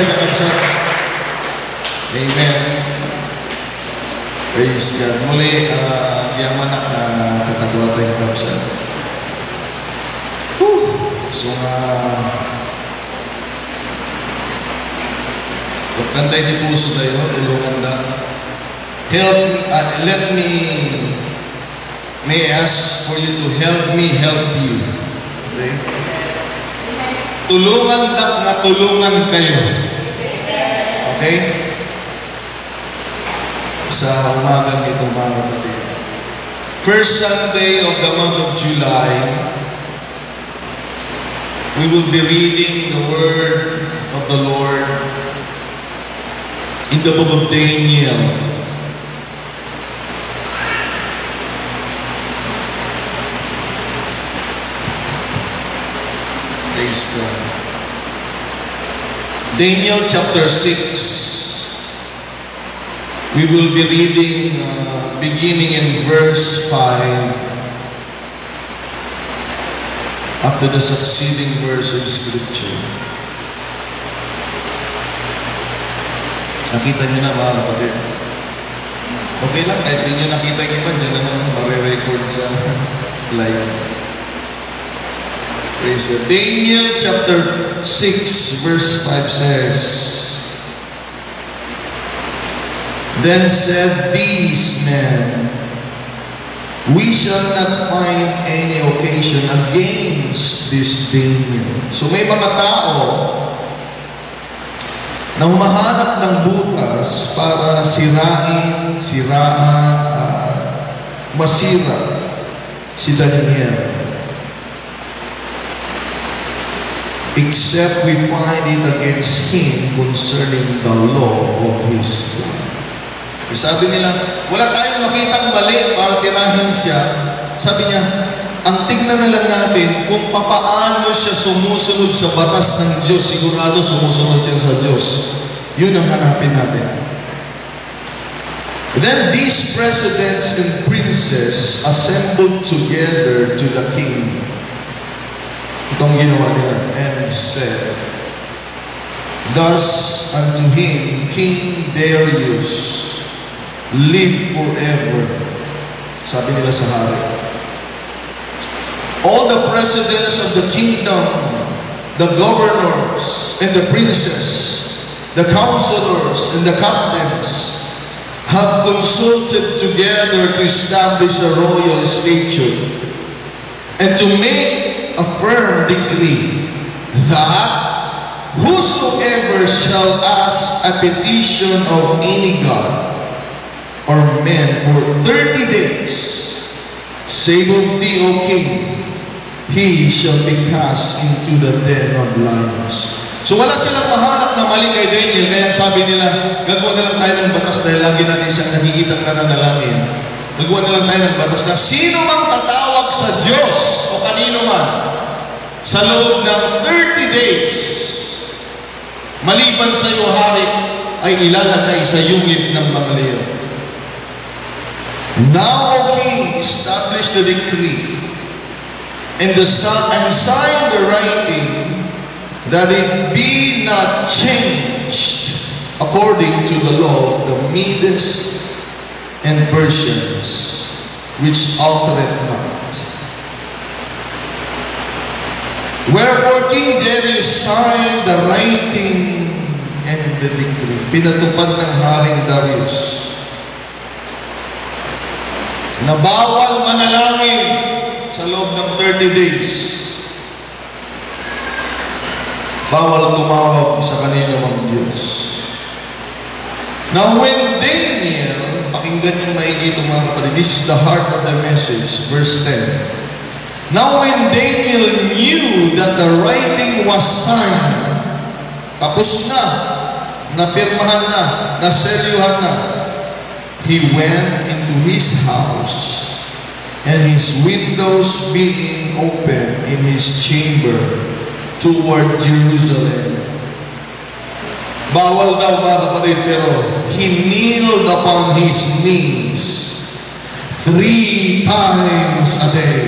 tayo kakabsat. Amen. Praise God. Muli, yaman na kakagawa tayo kakabsat. So pagkantay di puso tayo, tulungan na. May I ask for you to help me help you. Okay? Tulungan na tulungan kayo. Okay? Sa umagang ito, mga kapatid. First Sunday of the month of July, we will be reading the word of the Lord in the book of Daniel. Praise God. Daniel chapter 6. We will be reading beginning in verse 5 up to the succeeding verse of Scripture. Nakita niyo na, mga kapatid. Okay lang, kahit hindi niyo nakita yung iba, dyan naman marirecord sa live. Praise God. Daniel chapter 6 verse 5 says, Then said these men, We shall not find any occasion against this Daniel. So may mga tao na humahanap ng butas para siraan, masira si Daniel. Except we find it against him concerning the law of his God. Sabi nila, wala tayong makitang mali para tirahin siya. Sabi niya, ang tignan na lang natin kung papaano siya sumusunod sa batas ng Diyos. Sigurado sumusunod yan sa Diyos. Yun ang hanapin natin. Then these presidents and princes assembled together to the king. Itong ginawa nila, and said, Thus unto him King Darius, live forever. Sabi nila sa hari. All the presidents of the kingdom, the governors and the princes, the counselors and the captains, have consulted together to establish a royal statute and to make a firm decree that whosoever shall ask a petition of any god or man for 30 days, save of thee, O king, he shall be cast into the den of lions. So wala silang mahanap na mali kay Daniel, kaya sabi nila, gagawa na lang tayo ng batas dahil lagi natin siyang nakikitang nananalangin. Nagawa na lang tayo ng batas na sino mang tatawag sa Diyos o kanino man sa loob ng 30 days, maliban sa iyo, hari, ay ilalagay sa yungib ng mga leon. Now, O king, establish the decree and sign the writing that it be not changed according to the law of the Medes and Persians, which altereth not. Wherefore King Darius signed the writing and the decree. Pinatupad ng Haring Darius na bawal manalangin sa loob ng 30 days. Bawal tumawag sa kanino mang Diyos. Now when Daniel, pakinggan yung maigi itong mga kapatid, this is the heart of the message, verse 10. Now when Daniel knew that the writing was signed, tapos na, napirmahan na, naselyuhan na, he went into his house, and his windows being open in his chamber toward Jerusalem. Bawal daw, mga kapatid, pero he kneeled upon his knees 3 times a day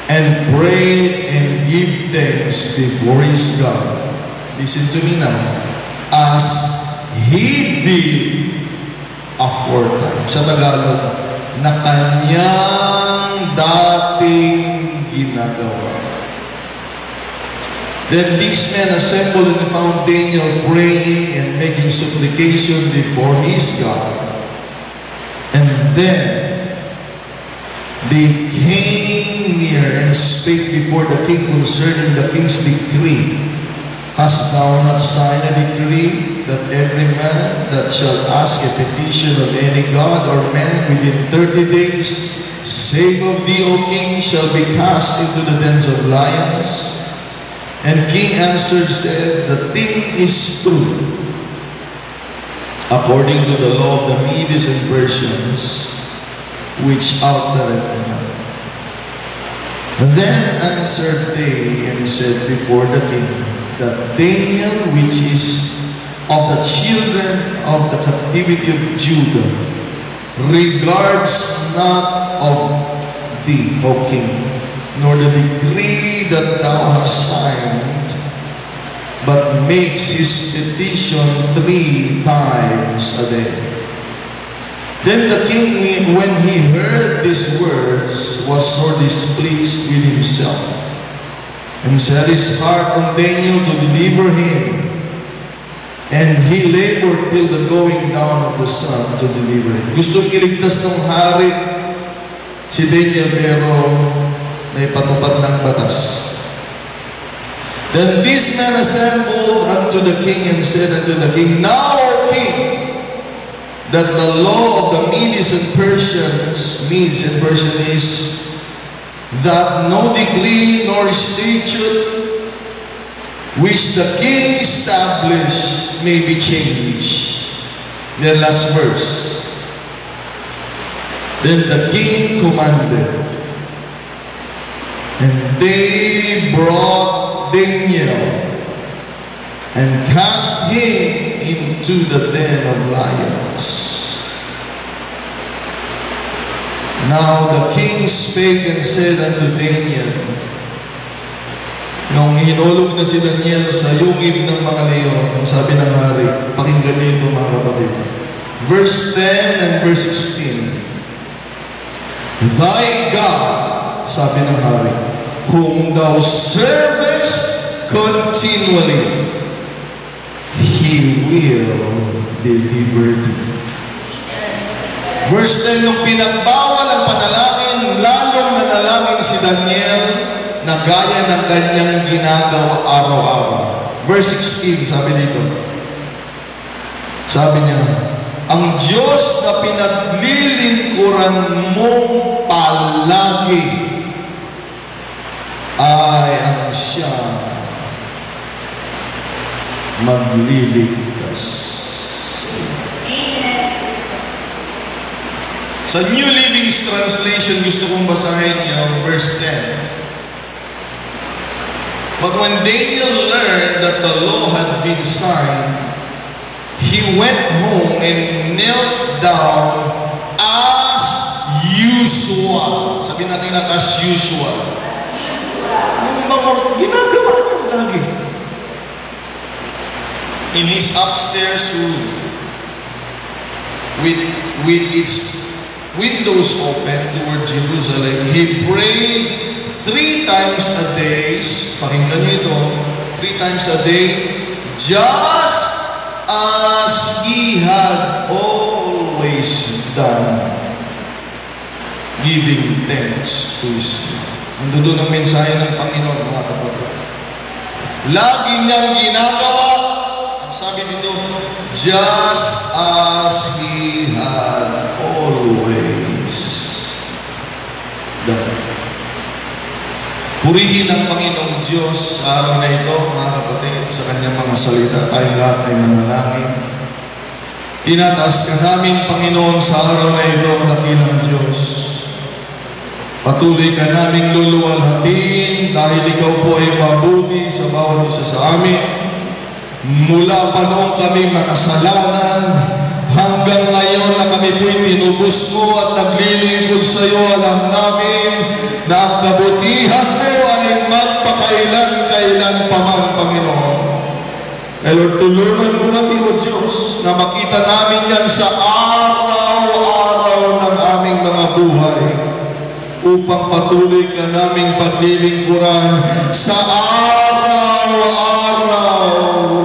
and prayed and give thanks before his God listen to me now, as He did aforetime. Sa Tagalog, na kanyang dating ginagawa. Then these men assembled and found Daniel praying and making supplication before his God. And then they came near and spake before the king concerning the king's decree. Hast thou not signed a decree that every man that shall ask a petition of any god or man within 30 days, save of thee, O king, shall be cast into the dens of lions? And king answered, said, the thing is true, according to the law of the Medes and Persians, which altereth not. Then answered they and said before the king, that Daniel, which is of the children of the captivity of Judah, regards not of thee, O king, nor the decree that thou hast signed, but makes his petition 3 times a day. Then the king, when he heard these words, was sore displeased with himself, and set his heart on Daniel to deliver him. And he labored till the going down of the sun to deliver him. Gustong iligtas ng hari si Daniel, pero naipatupad ng batas. Then these men assembled unto the king and said unto the king, now, O king, that the law of the Medes and Persians, Medes and Persian is that no decree nor statute which the king established may be changed. The last verse. Then the king commanded, and they brought Daniel and cast him into the den of lions. Now the king spake and said unto Daniel, nung hinulog na si Daniel sa yungib ng mga leon, ang sabi ng hari, pakinggan niyo ito mga kapatid. Verse 10 and verse 16. Thy God, sabi ng hari, whom thou servest continually, He will deliver thee. Verse 10, nung pinagbawal ang panalangin, lalong nanalangin si Daniel na gaya ng kanyang ginagawa araw-araw. Verse 16, sabi dito. Sabi niya, ang Diyos na pinaglilingkuran mong palagi ay ang siya magliligtas sa iyo. Sa New Living Translation, gusto kong basahin yung verse 10. But when Daniel learned that the law had been signed, he went home and knelt down as usual. Sabi natin na as usual. Yung mga ginagawa niya lagi. In his upstairs room, with its windows open toward Jerusalem, he prayed 3 times a day. Pakinggan niyo ito, 3 times a day, just as he had always done, giving thanks to his God. Ando doon ang mensahe ng Panginoon, mga kapatid. Lagi niyang ginagawa, sabi dito, just as he had always done. Purihin ang Panginoong Diyos sa araw na ito, mga kapatid, sa kanyang mga salita. Tayong lahat ay manalangin. Tinataas ka namin, Panginoon, sa araw na ito, dakilang Diyos. Patuloy ka naming luluwalhatiin dahil ikaw po ay mabuti sa bawat isa sa amin. Mula pa noong kami makasalanan, hanggang ngayon na kami po'y tinubos mo at naglilingkod sa iyo, alam namin na ang kabutihan mo ay magpakailan-kailan pa man, Panginoon. Lord, tulungan mo kami, O Diyos, na makita namin yan sa araw-araw ng aming mga buhay upang patuloy ka naming paglilingkuran sa araw-araw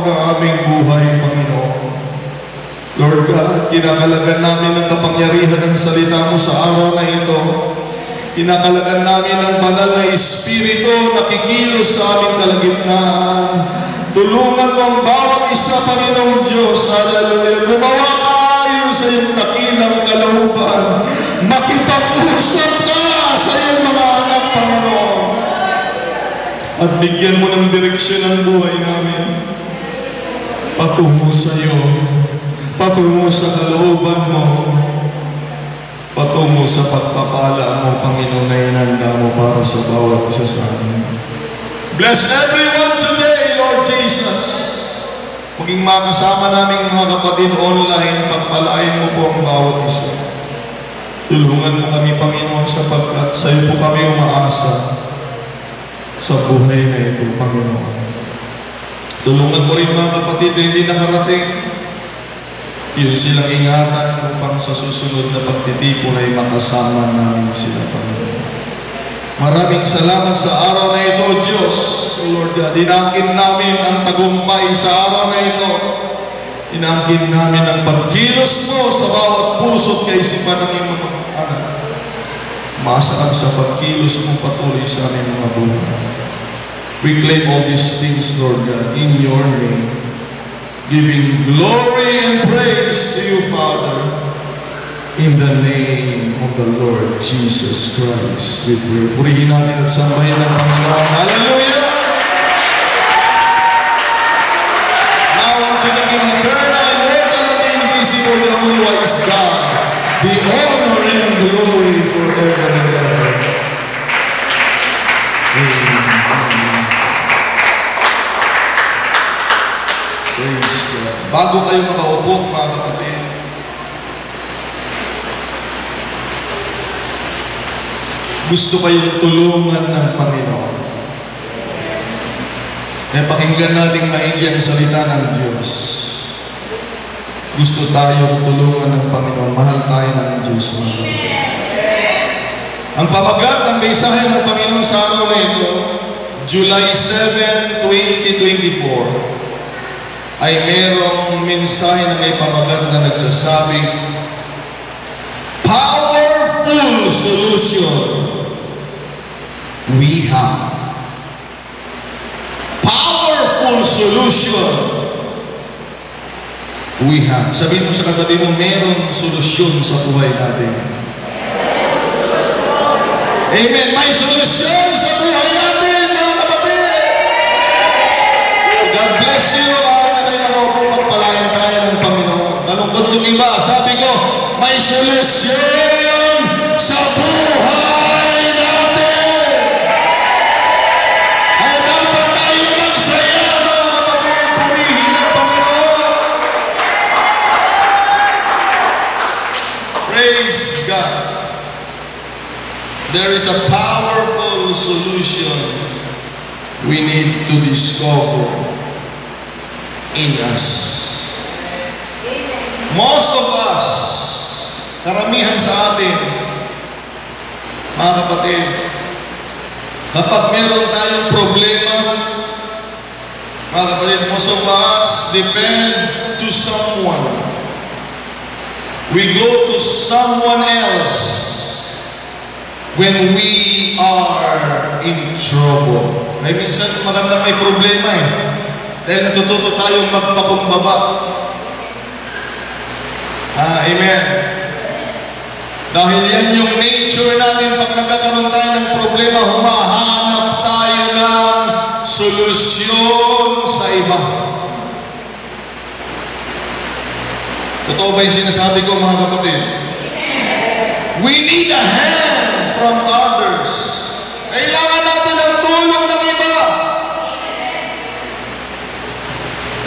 ng aming buhay, Panginoon. Lord God, kinakalagan namin ang kapangyarihan ng salita mo sa araw na ito. Kinakalagan namin ang banal na Espiritu na kikilos sa aming kalagitnaan. Tulungan mo ang bawat isa, Panginoong Diyos, hallelujah, gumawa ka ayon sa iyong dakilang kalooban. Makipag-usap ka sa iyong mga anak, Panginoon. At bigyan mo ng direksyon ang buhay namin. Patungo sa iyo, patungo sa kalooban mo, patungo sa pagpapala mo, Panginoon, na inanda mo para sa bawat isa sa amin. Bless everyone today, Lord Jesus. Maging makasama naming mga kapatid online, pagpalain mo po ang bawat isa. Tulungan mo kami, Panginoon, sapagkat sa iyo po kami umaasa sa buhay na ito, Panginoon. Tulungan mo rin mga kapatid na hindi nakarating. Yun silang ingatan upang sa susunod na pagtitipon ay makasama namin sila, Panginoon. Maraming salamat sa araw na ito, Diyos. O Lord God, inangkin namin ang tagumpay sa araw na ito. Inangkin namin ang pagkilos mo sa bawat puso at kaisipan ng iyong mga anak. Maasaan sa pagkilos mo patuloy sa aming mga buhay. We claim all these things, Lord God, in your name, giving glory and praise to you, Father. In the name of the Lord Jesus Christ, we pray. Purihin natin at sambahin ang Panginoon. Hallelujah! Now unto the King, eternal, immortal, and invisible, the only wise God, the honor and glory forever and ever. Amen. Praise God. Bago kayo makaupo, mga kapatid, gusto kayong tulungan ng Panginoon. Pakinggan natin maigi ang salita ng Diyos. Gusto tayong tulungan ng Panginoon. Mahal tayo ng Diyos, mga kapatid. Ang pamagat ng mensahe ng Panginoon sa araw na ito, July 7, 2024, ay merong mensahe na may pamagat na nagsasabing, powerful solution we have. Powerful solution we have. Sabihin mo sa katabi mo, meron solusyon sa buhay natin. Amen. May solusyon sa buhay natin, mga kapatid. God bless you. Maaari na kayo makaupo, pagpalain tayo ng Panginoon. Nalungkot yung iba. Sabi ko, may solusyon sa buhay natin. Ay dapat tayong magsaya, mga kapatid. Purihin ang Panginoon. Praise God. There is a powerful solution we need to discover in us. Most of us, karamihan sa atin, mga kapatid, kapag meron tayong problema, mga kapatid, most of us depend to someone. We go to someone else when we are in trouble. Ay minsan maganda may problema eh. Dahil natututo tayong magpakumbaba. Amen. Dahil yan yung nature natin. Pag nagkakaroon tayo ng problema, humahanap tayo ng solusyon sa iba. Totoo ba yung sinasabi ko, mga kapatid? We need a hand from others. Kailangan natin ang tulong ng iba.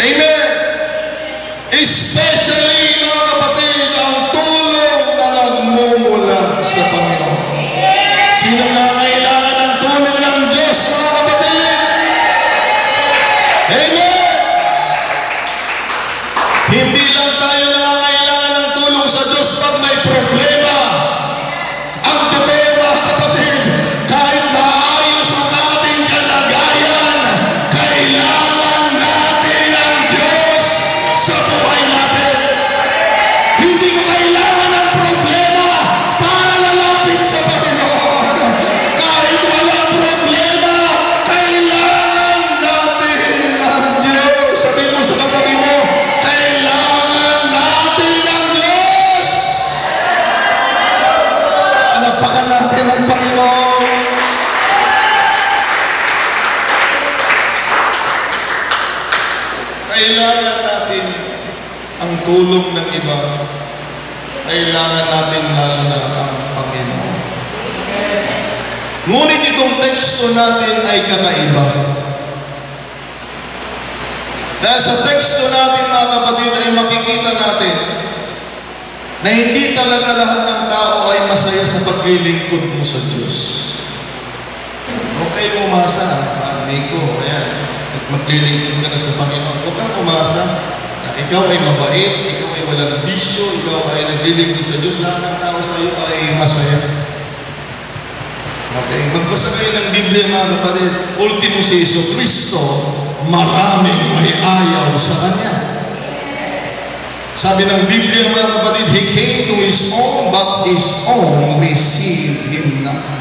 Amen. Especially, mga kapatid, ang tulong na nagmumula sa Panginoon. Sino na kailangan ng tulong ng Diyos, mga kapatid? Amen. Hindi lang tayo nangangailangan ng tulong sa Diyos pag may problema. Ang totoo, mga kapatid, kahit maayos ang ating kalagayan, kailangan natin ang Diyos sa buhay natin. Hindi ko kailangan ng problema para lalapit sa Panginoon. Kahit walang problema, kailangan natin ang Diyos. Sabi mo sa katabi mo, kailangan natin ang Diyos. Anapakan natin ang Panginoon. Kailangan natin ang tulong ng iba. Kailangan natin lalo na ang Panginoon. Ngunit itong teksto natin ay kakaiba. Dahil sa teksto natin, mga kapatid, ay makikita natin na hindi talaga lahat ng tao ay masaya sa paglilingkod mo sa Diyos. Huwag kayong umasa, Nico, ayan, at maglilingkod ka na sa Panginoon. Huwag kang umasa na ikaw ay mabait, ikaw ay walang bisyo, ikaw ay naglilingkod sa Diyos, lahat ng tao sa iyo ay masaya. Okay, magbasa kayo ng Biblia, mga kapatid. Ultimo si Jesucristo, maraming may ayaw sa Kanya. Sabi ng Biblia, mga kapatid, He came to His own, but His own received Him not.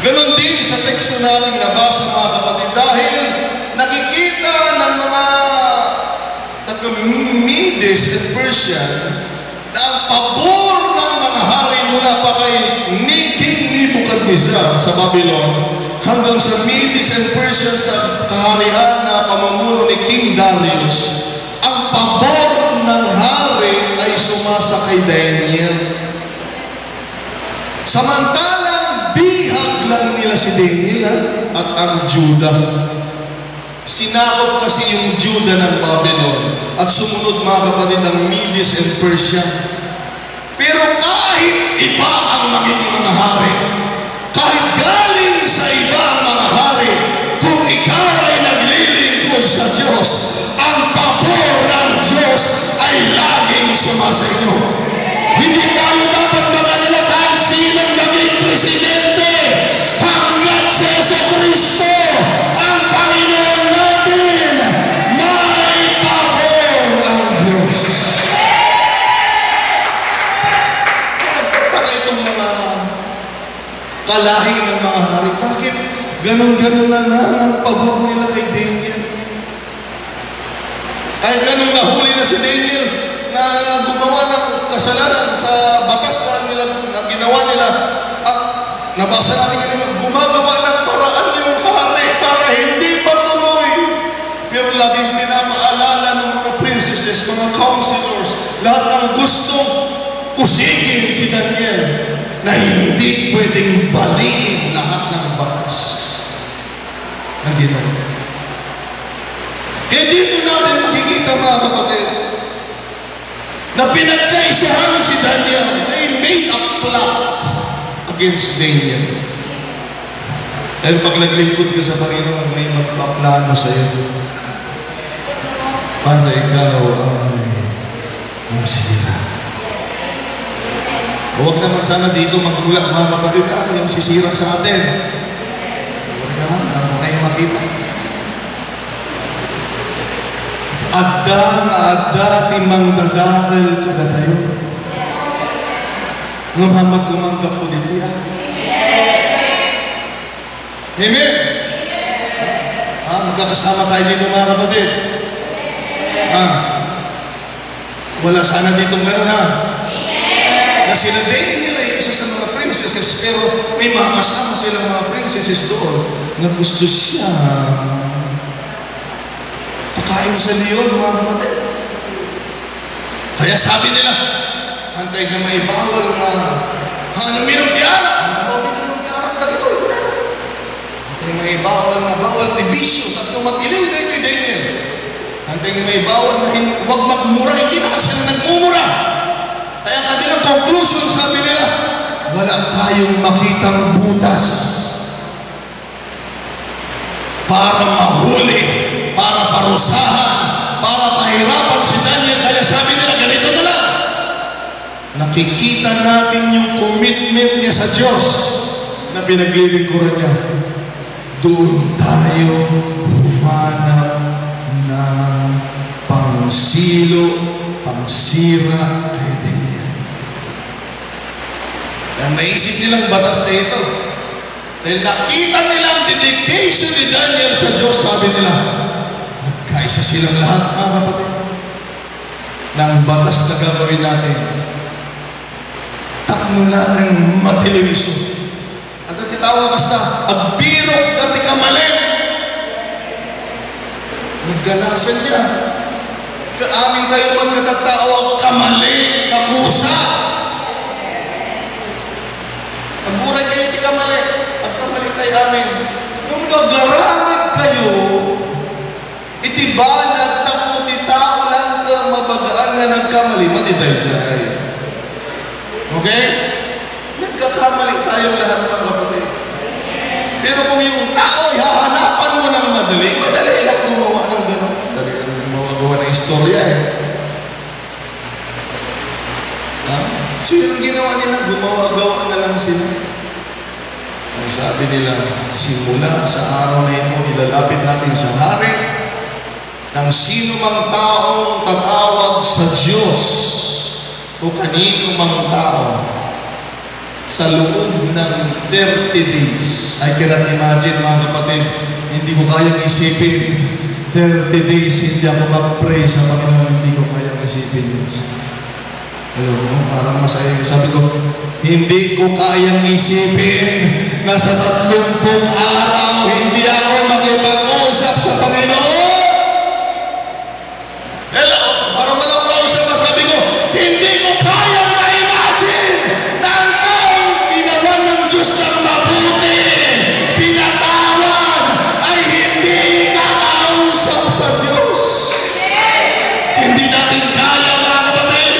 Ganon din sa teksto natin nabasa, mga kapatid, dahil nakikita ng mga taga-Medes and Persian na ang pabor ng mga hari mula pa kay King Nebuchadnezzar sa Babylon hanggang sa Medes and Persian sa kaharian na pamumuno ni King Darius, ang pabor ng hari ay sumasa kay Daniel. Samantalang bihag lang nila si Daniel at ang Juda. Sinakop kasi yung Juda ng Babylon at sumunod, mga kapatid, ang Medes and Persia. Pero kahit iba ang maging mga hari, kahit galing sa iba ang mga hari, kung ikaw ay naglilingkod sa Diyos, ang pabor ng Diyos ay laging sumasa inyo. Hindi tayo dapat mag-alala kahit sinong naging presidente, hanggat si Jesucristo, ang Panginoon natin, may pabor ang Diyos. Nagtataka itong mga kalahi ng mga hari. Bakit ganon-ganon na lang ang pabor nila kay Daniel? Kahit ganun nahuli na si Daniel na gumawa ng kasalanan sa batas na ginawa nila, nabasa natin kanina, gumagawa ng paraan yung hari para hindi patuloy. Pero laging pinapaalala ng mga princesses, mga counselors, lahat ng gustong usigin si Daniel na hindi pwedeng balikin lahat ng batas ng ginawa. Kaya dito natin makikita, mga kapatid, na pinagkaisahan si Daniel. They made a plot against Daniel. Dahil pag naglingkod ka sa Panginoon, may magpaplano sa iyo para ikaw ay masira. Huwag naman sana dito magmula, mga kapatid, yung sisira sa atin. Huwag naman, ako kayo makita. Adda nga adda timang dadakal kada tayo. Ngahamag kumanggap ko dito yan. Amen? Magkakasama tayo dito, mga kapatid. Wala sana ditong gano'n, na sila Daniel ay isa sa mga princesses, pero may mga kasama silang mga princesses doon na gusto siya pakain sa leon, mga kapatid. Kaya sabi nila, hantay ka maibawal na uminom di arak. Hantay mo uminom di arak na ito. Hantay maibawal na bawal ni bisyo at tumatiling na ito, Daniel. Hantay maibawal na huwag magmura. Hindi na kasi nagmumura. Kaya kanilang conclusion, sabi nila, wala tayong makitang butas para mahuli, para parusahan, para pahirapan nakikita natin yung commitment niya sa Diyos na pinaglilingkuran niya, doon tayo humanap ng pangsilo, pangsira kay Daniel. Ang naisip nilang batas na ito, dahil nakita nilang dedication ni Daniel sa Diyos, sabi nila, nagkaisa silang lahat, mga kapatid, na ang batas na gagawin natin, tapno lang ang matiliwiso. At ang titawag basta, agbirok dati kamali. Nagganasan niya. Kaamin kayo magkatatao ang kamali, kakusa. Aguray kayo di kamali. Ang kamali tayo amin. Nung nagaramit kayo, itibanag tapno titao lang ka mabagaan nga nagkamali, matitay-tay. Okay? Nagkakamali tayong lahat, mga kapatid. Pero kung yung tao ay hahanapan mo ng madali, madali lang gumawa ng gano'n. Madali lang gumawa ng istorya eh. So yung ginawa nila, gumawa-gawa na lang sila. Ang sabi nila, simula sa araw na ito, ilalapit natin sa hari ng sino mang taong tatawag sa Diyos o kanino mang tao sa loob ng 30 days. I cannot imagine, mga kapatid, hindi ko kayang isipin 30 days hindi ako mag-pray sa Panginoon, hindi ko kayang isipin yun. Alam mo, parang masaya. Sabi ko, hindi ko kayang isipin na sa 30 araw hindi ako makipag-usap sa Panginoon. Hello, parang walang kausap. Sabi ko, hindi ko kayang ma-imagine na ang taong ginawan ng Diyos ng mabuti, pinatawad, ay hindi kakausap sa Diyos. Hindi natin kaya, mga kapatid,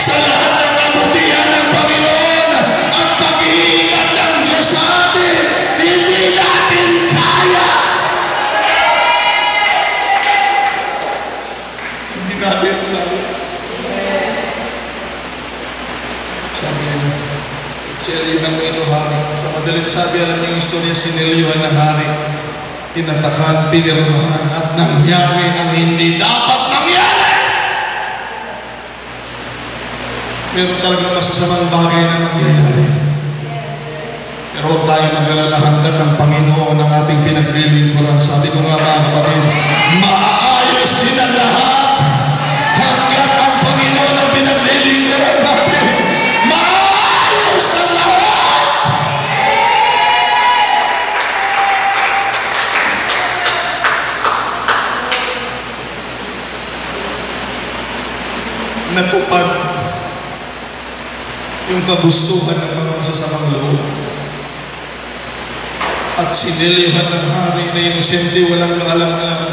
sa lahat ng kabutihan ng Panginoon at pag-iingat ng Diyos sa atin, hindi natin kaya. Hindi natin kaya. Sabi nila, sinelyuhan mo ito, hari. Sa madaling sabi, alam niyo yung istorya, sinelyuhan ng hari. Tinatakan, pinirmahan, at nangyari ang hindi dapat mangyari. Meron talaga masasamang bagay na nangyayari. Pero huwag tayo mag-alala hanggat ang Panginoon ang ating pinaglilingkuran. Sabi ko nga, mga kapatid, maaayos din ang lahat hanggat ang Panginoon ang pinaglilingkuran natin. Maayos ang lahat! Natupad yung kagustuhan ng mga masasamang loob. At sinelyuhan ng hari na inosente, walang kaalam-alam,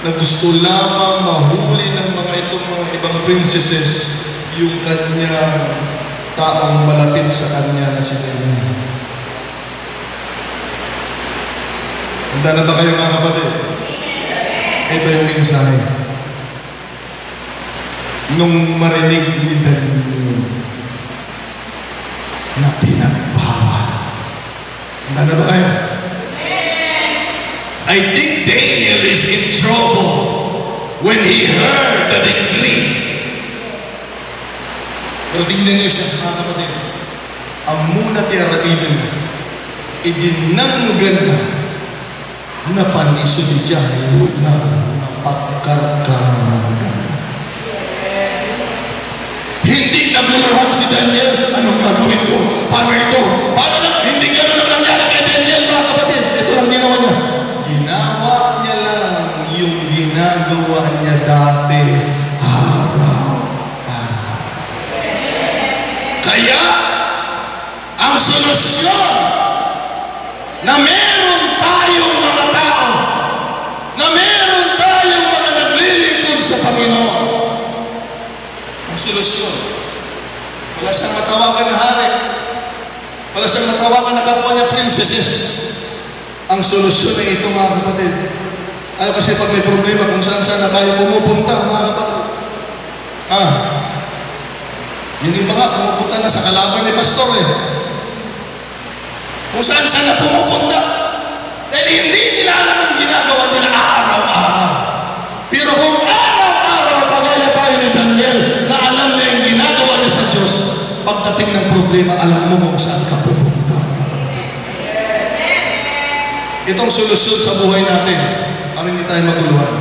na gusto lamang mahuli ng mga itong mga ibang princesses yung kanyang taong malapit sa kanya na si Daniel. Handa na ba kayo, mga kapatid? Ito yung mensahe. Nung marinig ni Daniel na pinagbawal. Handa na ba kayo? I think Daniel is in trouble when he heard the decree. Pero tingnan niyo siya, mga kapatid. Amuna ti arabidin na, idinanggan na paniso ni Diyan na napagkarkaramagan. Hindi naguluhan si Daniel. Anong gagawin ko? Paano ito? Paano na? Hindi gano'n ang nangyari kay Daniel, mga kapatid. Ito lang ginawa niya. Ginawa niya lang yung ginagawa niya dati araw-araw. Kaya, ang solusyon na meron tayong mga tao, na meron tayong mga naglilingkod sa Panginoon, ang solusyon, wala siyang matawagan na hari, wala siyang matawagan na kapwa niya princesses. Ang solusyon ay ito, mga kapatid. Ay, kasi pag may problema kung saan-saan na tayo pumupunta, mga kapatid. Yung iba nga, pumunta na sa kalaban ni pastor eh. Kung saan saan na pumupunta. Dahil hindi nila alam ang ginagawa nila araw-araw. Pero kung araw-araw kagaya tayo ni Daniel na alam na yung ginagawa niya sa Diyos, pagdating ng problema, alam mo kung saan ka pupunta. Itong solusyon sa buhay natin, para hindi tayo maguluhan.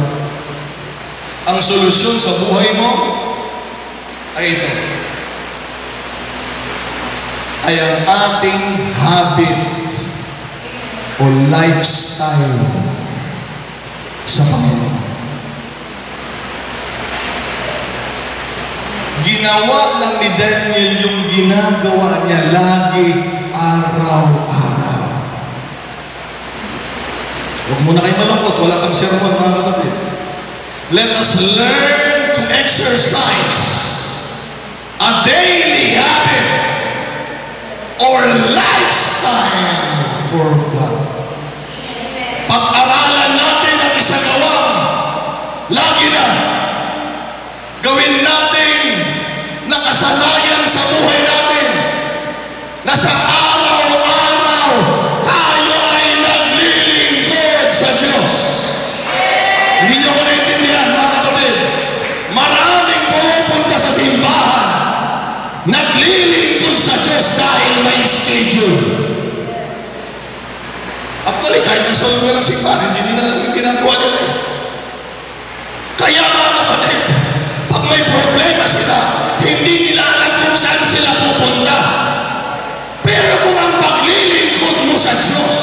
Ang solusyon sa buhay mo ay ito. Ay ang ating habit o lifestyle sa Panginoon. Ginawa lang ni Daniel yung ginagawa niya lagi, araw-araw. Huwag muna kayo malungkot, wala pang sermon mga kapatid. Let us learn to exercise a daily habit or lifestyle for God. Pag-aralan natin at isagawa, lagi na gawin natin nakasanayan sa buhay natin na sa araw-araw tayo ay naglilingkod sa Diyos. Hindi niyo ko naintindihan mga kapatid. Maraming pumupunta sa simbahan, naglilingkod sa Diyos dahil may schedule. Actually, kahit nasa loob ng simbahan, hindi nila alam yung ginagawa nila. Kaya mga kapatid, pag may problema sila, hindi nila alam kung saan sila pupunta. Pero kung ang paglilingkod mo sa Diyos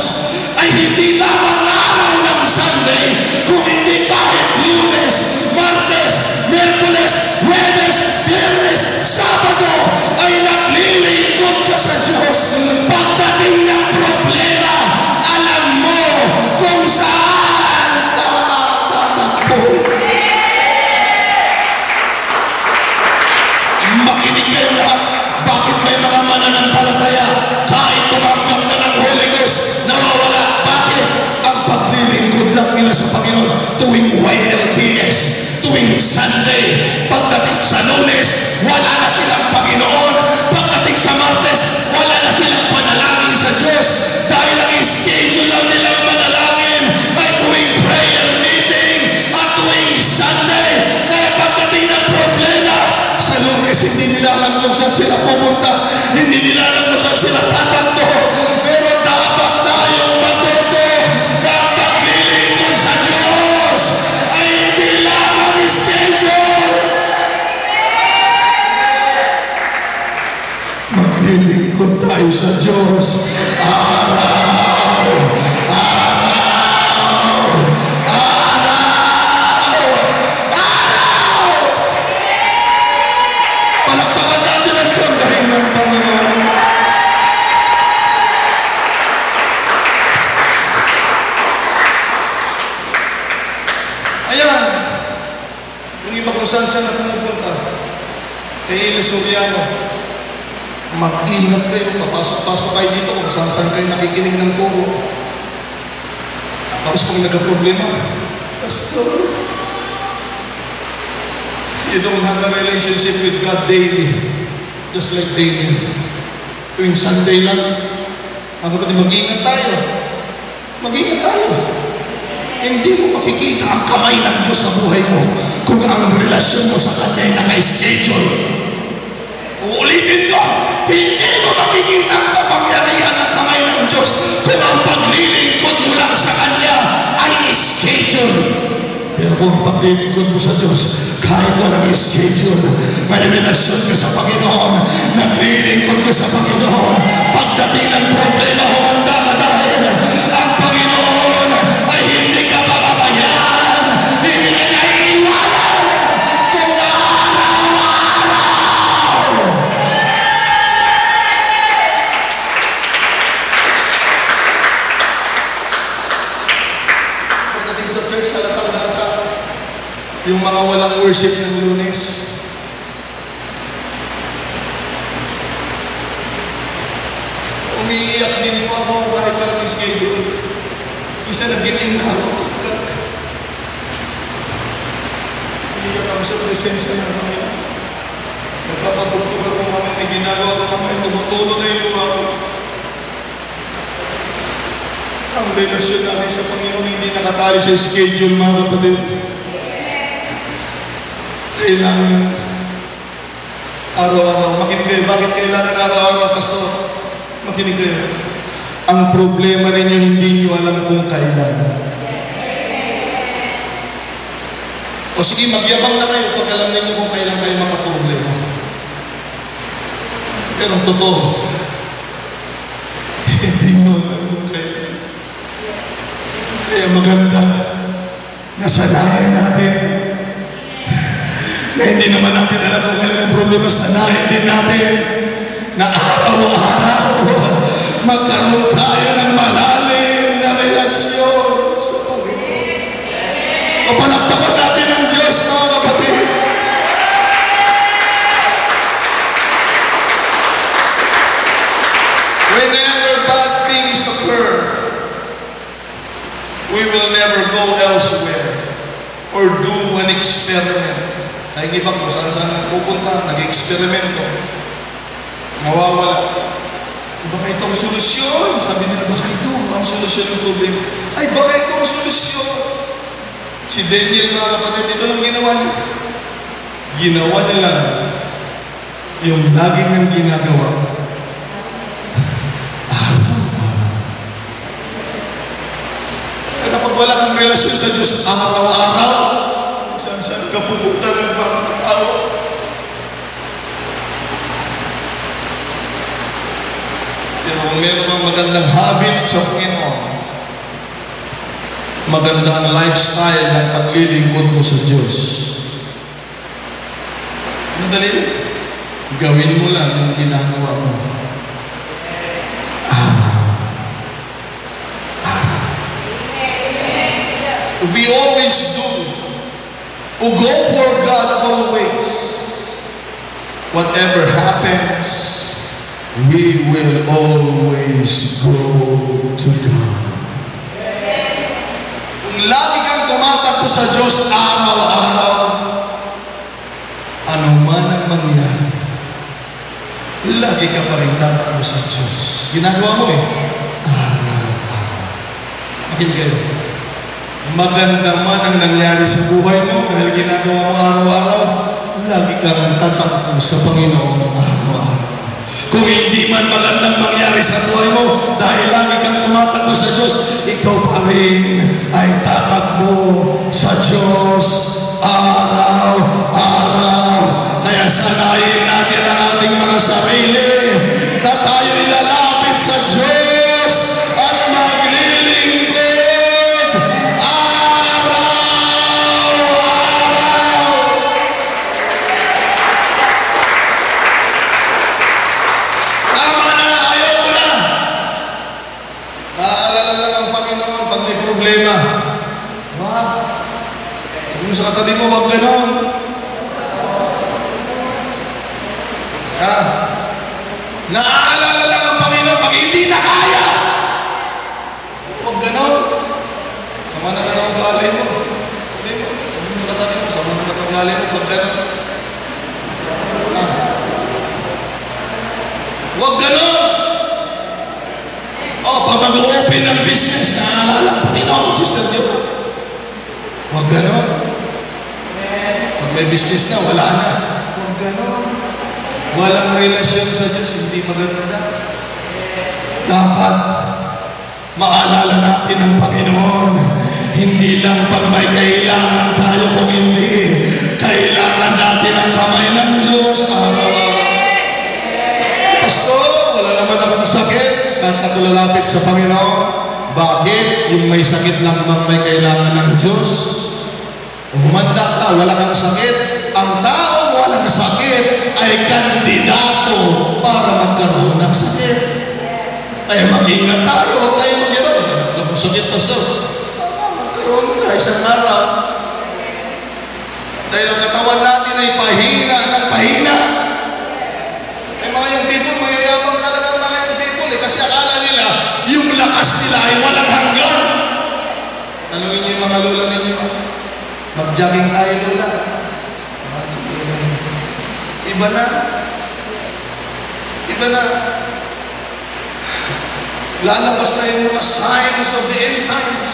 ay hindi lamang araw ng Sunday, kung hindi kahit Lunes, Martes, Miyerkules, Huwebes, Biyernes, Sabado, ay naglilingkod ka sa Diyos. Pagdating ng problema, alam mo kung saan ka tatakbo. Makinig kayo lahat. Bakit may mga mananampalataya kahit tumanggap na ng Holy Ghost nawawala? Bakit? Ang paglilingkod lang nila sa Panginoon tuwing YLDS, tuwing Sunday. Pagdating sa Lunes, wala na silang Panginoon. Pagdating sa Martes, wala na silang panalangin sa Diyos. Dahil ang schedule lang nilang manalangin ay tuwing prayer meeting at tuwing Sunday. Kaya pagdating ng problema, sa Lunes, hindi nila alam kung saan sila pupunta. Hindi nila alam kung saan sila tatanto. Pero dapat tayong matuto kapag nilingkod sa Diyos ay hindi lamang schedule. Maglilingkod tayo sa Diyos araw, araw, araw, araw. Palakpakan natin ang sambahin ng Panginoon. Ayan, yung iba kung saan saan na pumupunta, kay Ilusuriano, mag-ingat kayo, papasok-pasok kayo dito kung saan kayo nakikinig ng turo. Tapos kung nagka-problema, Pastor, you don't have a relationship with God daily, just like Daniel. Tuwing Sunday lang, ang kapatid, mag-ingat tayo. Mag-ingat tayo. Hindi mo makikita ang kamay ng Diyos sa buhay mo kung ang relasyon mo sa Kanya ay naka-schedule. Uulitin ko, hindi mo makikita ang kapangyarihan ng kamay ng Diyos kung ang paglilingkod mo lang sa Kanya ay schedule. Pero kung ang paglilingkod mo sa Diyos, kahit walang schedule, may relasyon ka sa Panginoon, naglilingkod ka sa Panginoon, pagdating ng problema, humanda ka dahil ang Panginoon ay hindi ka pababayaan, hindi ka naiiwanan kung araw-araw. Pagdating sa church, halatang-halata yung mga walang worship ng Lunes. Umiiyak din po ako kahit walang schedule. Isa nag-in na ako. Umiiyak ako sa presensya ng Panginoon. Nagpapatugtog ako mga may ginagawa ko mga tumutulo na yung luha ko. Ang relasyon natin sa Panginoon hindi nakatali sa schedule, mga kapatid. Kailangan araw-araw. Makinig kayo. Bakit kailangan araw-araw, Pastor? Makinig kayo. Ang problema ninyo, hindi nyo alam kung kailan. O sige, magyabang na kayo pag alam ninyo kung kailan kayo makaproblema. Pero ang totoo, hindi nyo alam kung kailan. Kaya maganda na sanayan natin na hindi naman natin alam kung kailan ang problema. Sanayan din natin na araw-araw magkaroon tayo ng malalim na relasyon sa Panginoon. O palakpakan natin ang Diyos, mga kapatid. Whenever bad things occur, we will never go elsewhere or do an experiment. Ay iba kung saan-saan pupunta, nag-eksperimento, nawawala. Baka ito ang solusyon. Sabi nila, baka ito ang solusyon ng problema. Ay, baka ito ang solusyon. Si Daniel, mga kapatid, ito lang ginawa niya. Ginawa niya lang yung lagi niyang ginagawa. Araw-araw. Kaya kapag wala kang relasyon sa Diyos, araw-araw, saan-saan ka pupunta ng mga tao. Pero kung meron kang magandang habit sa Panginoon, magandang lifestyle ng paglilingkod mo sa Diyos, madali lang. Gawin mo lang yung ginagawa mo. If we always do, or go for God always, whatever happens, we will always go to God. Kung lagi kang tumatakbo sa Diyos araw-araw, ano man ang mangyari, lagi ka pa rin tatakbo sa Diyos. Ginagawa mo araw-araw. Makinig kayo. Maganda man ang nangyari sa buhay mo dahil ginagawa mo araw-araw, lagi kang tatakbo sa Panginoon araw-araw. Kung hindi man magandang mangyari sa buhay mo, dahil lagi kang tumatakbo sa Diyos, ikaw pa rin ay tatakbo sa Diyos araw-araw. Kaya sanayin natin ang ating mga sarili na tayo ilalapit sa Diyos at maglilingkod araw-araw. Tama na, ayaw mo na. Naaalala lang ang Panginoon pag may problema. Wag. Sabi mo sa katabi mo, wag ganon. Naaalala lang ang Panginoon pag hindi na kaya. Huwag ganon. Sama naman ang ugali mo. Sabi mo sa katabi mo, sama naman ang ugali mo pag ganon. Huwag ganon. Pag mag-open ng business, naaalala ang Panginoon, Sister Jo. Huwag ganon. Pag may business na, wala na. Huwag ganon. Walang relasyon sa Diyos, hindi maganda. Dapat maalala natin ang Panginoon. Hindi lang pag may kailangan tayo, kung hindi, kailangan natin ang kamay ng Diyos araw-araw. Pastor, wala naman akong sakit. At ako lalapit sa Panginoon. Bakit? Yung may sakit lang bang may kailangan ng Diyos? Humanda ka, wala kang sakit. Ang taong walang sakit ay kandidato para magkaroon ng sakit. Kaya mag-ingat tayo, huwag tayo magkaroon. Alam mo, sakit na siya. Magkaroon ka isang araw. Dahil ang katawan natin ay pahina ng pahina. Ay mga yung people, mayayabang talaga ang mga yung people kasi akala nila, yung lakas nila ay walang hanggan. Tanungin niyo yung mga lola ninyo, mag-jogging tayo, lola. Iba na. Iba na. Lalabas na yung mga signs of the end times.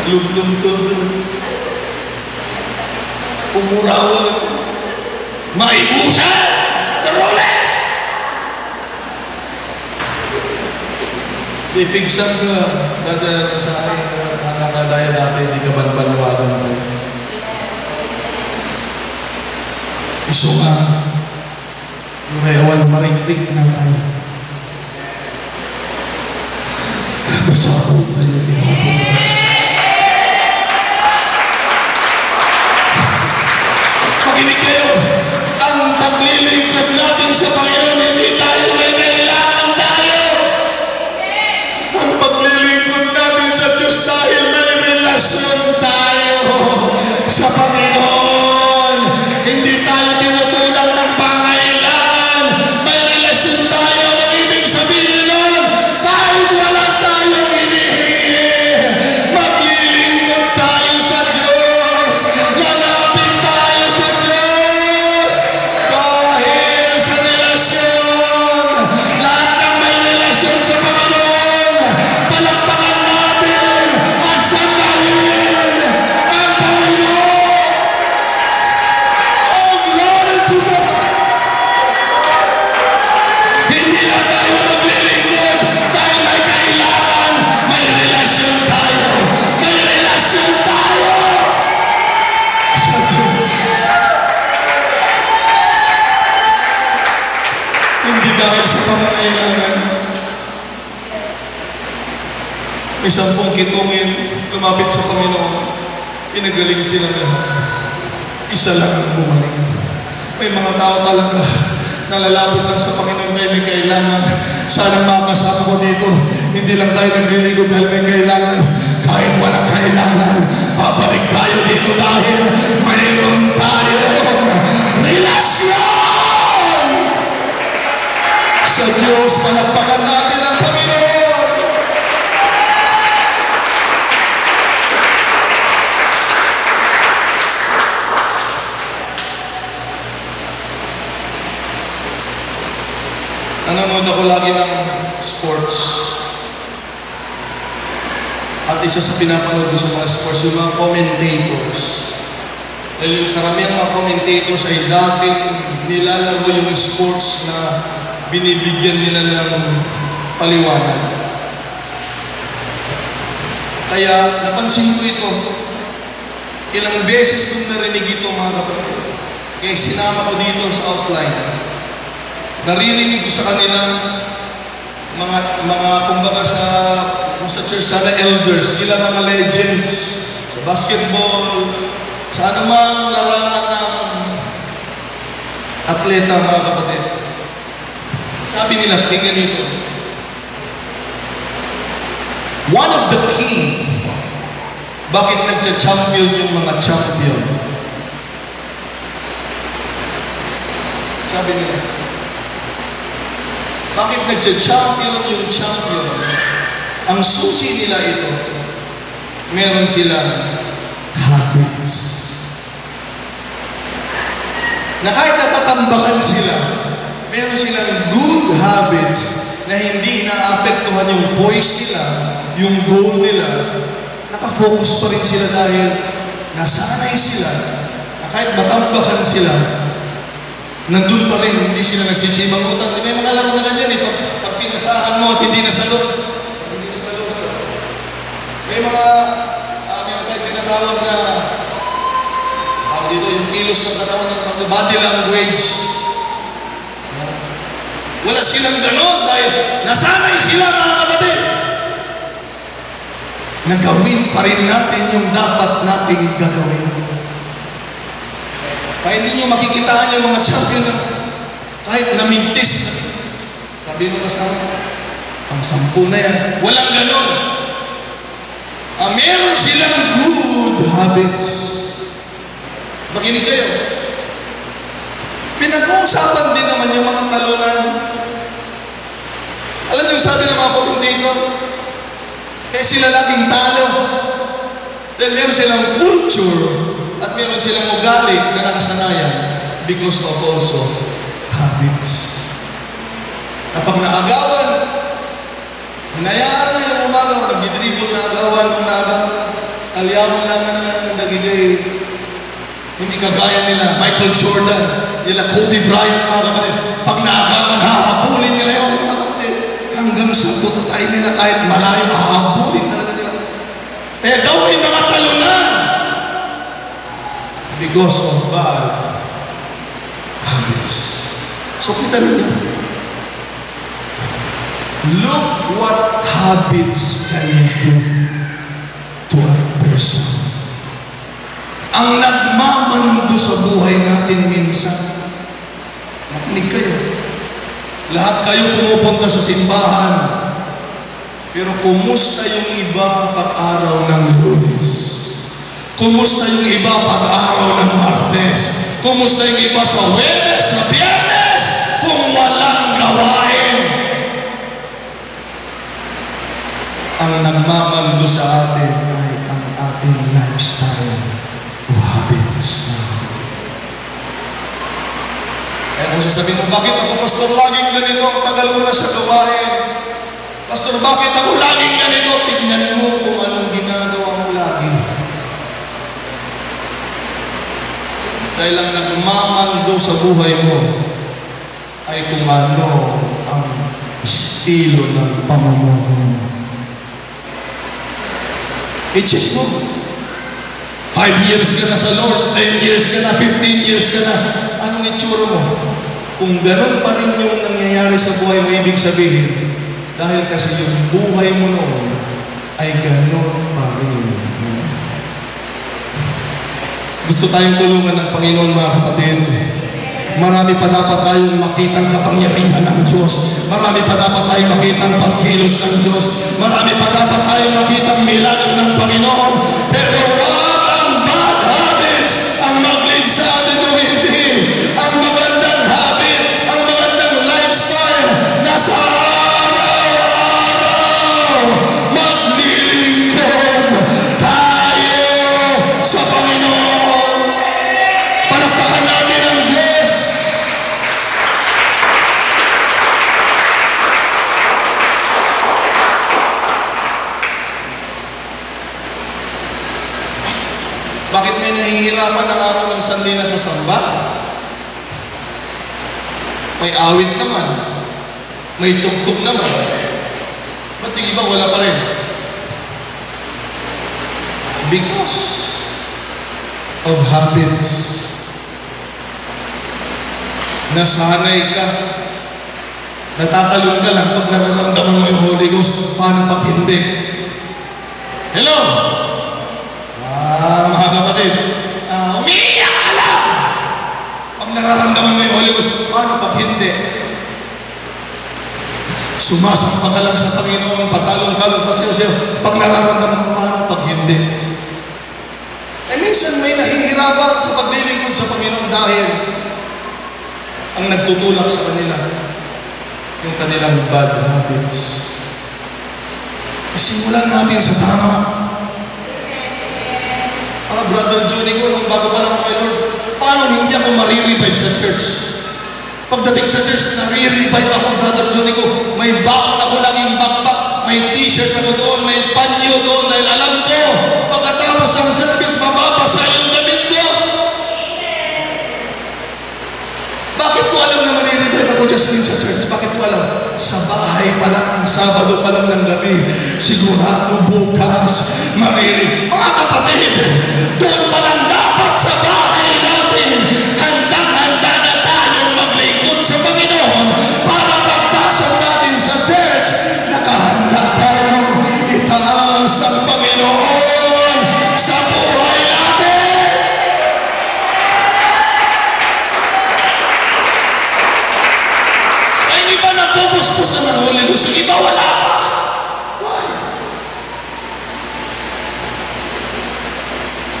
Lublum todo. Umurawan. Maibusan! Nadarole! Ipigsan ka. Nadala sa akin. Nakakadaya dati. Hindi ka banbanwagan tayo. Iso nga. Ngayon marinig na tayo. Masapot tayo. Makinig kayo. Ang paglilingkod natin sa Panginoon, hindi tayo may kailangan tayo. Ang paglilingkod natin sa Diyos dahil may relasyon tayo sa Panginoon. Hindi tayo tinutulak ng pangailangan. May relasyon tayo. Ang ibig sabihin nun, kahit wala tayong hinihingi, maglilingkod tayo sa Diyos. Lalapit tayo sa Diyos. Dahil sa relasyon, lahat ng may relasyon sa Panginoon, palakpakan natin at sambahin ang Panginoon. Oh, glory to God! Hindi lang tayo maglilingkod dahil may kailangan, may relasyon tayo. May relasyon tayo sa Diyos. Hindi dahil sa pangangailangan. May 10 kitungin lumapit sa Panginoon. Pinagaling sila lahat. Isa lang ang bumalik. May mga tao talaga na lalapit lang sa Panginoon dahil may kailangan. Sana makasama ko dito. Hindi lang tayo nagliligo dahil may kailangan. Kahit walang kailangan, babalik tayo dito dahil mayroon tayong relasyon sa Diyos. Palakpakan natin ang Panginoon. Nanonood ako lagi ng sports. At isa sa pinapanood ko sa mga sports, yung mga commentators. Dahil yung karamihang mga commentators ay dating nilalaro yung sports na binibigyan nila ng paliwanag. Kaya napansin ko ito. Ilang beses kong narinig ito mga kapatid. Kaya sinama ko dito sa outline. Naririnig ko sa kanilang mga kumbaga sa church, sana elders, sila mga legends sa basketball, sa anumang larangan ng atleta mga kapatid. Sabi nila, tingnan nito. One of the key, bakit nagcha-champion yung mga champion? Sabi nila, bakit nagcha-champion yung champion? Ang susi nila ito, meron silang habits. Na kahit natatambakan sila, meron silang good habits na hindi naapektuhan yung poise nila, yung goal nila. Nakafocus pa rin sila dahil nasanay sila na kahit matambakan sila, nandun pa rin, hindi sila nagsisimangutan. May mga laro na ganyan eh, pag pinasahan mo at hindi nasalo. May mga, meron tayong tinatawag na, dito, yung kilos ng katawan ng body language. Wala silang ganon dahil nasanay sila mga kapatid. Nagawin pa rin natin yung dapat nating gagawin. Kaya hindi nyo makikitaan yung mga champion na kahit namintis. Sabi nung kasama, pang-10 na yan. Walang ganon. Meron silang good habits. Makinig kayo. Pinag-uusapan din naman yung mga talunan. Alam niyo yung sabi ng mga commentator? Kaya sila laging talo. Dahil meron silang culture at meron silang ugali na nakasanayan because of also habits. Kapag naagawan, hinayaan na yung umagaw, nag-dribble na agawan, alyawan lang na nagigay, hindi kagaya nila, Michael Jordan, nila Kobe Bryant, mga kapatid. Pag naagawan, hahabulin nila yun, mga kapatid. Hanggang sa putatay nila, kahit malayo, hahabulin talaga nila. Kaya gawin mga talunan because of bad habits. So kita ninyo, look what habits can do to a person. Ang nagmamando sa buhay natin minsan, makinig kayo, lahat kayo pumupunta sa simbahan, pero kumusta yung iba pag-araw ng Lunes? Kumusta yung iba pag-araw ng Martes? Kumusta yung iba sa Huwebes, sa Biyernes, kung walang gawain? Ang nagmamando sa atin ay ang ating lifestyle o habits. Kaya kung sasabihin mo, bakit ako, Pastor, laging ganito? Tagal ko na sa gawain. Pastor, bakit ako laging ganito? Tignan mo kung anong ginagawa mo lagi. Dahil ang nagmamando sa buhay mo ay kung ano ang estilo ng pamumuhay mo. I-check mo. 5 years ka na sa Lord, 10 years ka na, 15 years ka na. Anong itsura mo? Kung ganun pa rin yung nangyayari sa buhay mo, ibig sabihin, dahil kasi yung buhay mo noon ay ganun pa rin. Gusto tayong tulungan ng Panginoon, mga kapatid. Marami pa dapat tayong makitang kapangyarihan ng Diyos. Marami pa dapat tayong makitang pagkilos ng Diyos. Marami pa dapat tayong makitang milagro ng Panginoon. Pero wag ang bad habits ang mag-lead sa atin o hindi. Ang magandang habit, ang magandang lifestyle, nasa araw-araw maglilingkod tayo sa Panginoon. Palakpakan natin ang Diyos. Bakit may nahihirapan ng araw ng Sunday na sa samba? May awit naman. May tugtog naman. Ba't yung iba wala pa rin? Because of habits. Nasanay ka. Natatalon ka lang pag nararamdaman mo yung Holy Ghost. Paano pag hindi? Hello? Mga kapatid, umiiyak ka lang. Pag nararamdaman mo yung Holy Ghost, paano pag hindi? Sumasamba ka lang sa Panginoon, patalong-talong pa sa'yo. Pag nararamdaman mo, paano pag hindi? Eh minsan may nahihirapan sa paglilingkod sa Panginoon dahil ang nagtutulak sa kanila, yung kanilang bad habits. Simulan natin sa tama. Brother Johnny ko, nung bago pa lang kay Lord, paano hindi ako marirevive sa church? Pagdating sa church, nare-revive ako, Brother Johnny ko. May backpack ako laging backpack, may t-shirt ako doon, may panyo doon, dahil alam ko, pagkatapos ng service, mababasa yung damit ko. Bakit ko alam na marirevive ako just in sa church? Bakit ko alam? Sa bahay pa lang, Sabado pa lang ng gabi, sigurado bukas, marirevive. Mga kapatid, doon pa lang dapat sa bahay natin, handang-handa na tayong maglingkod sa Panginoon para pagpasok natin sa church, nakahanda tayong itaas ang Panginoon sa buhay natin. Ay, hindi ba nagpupuspusan ng Holy Ghost? Yung iba wala pa.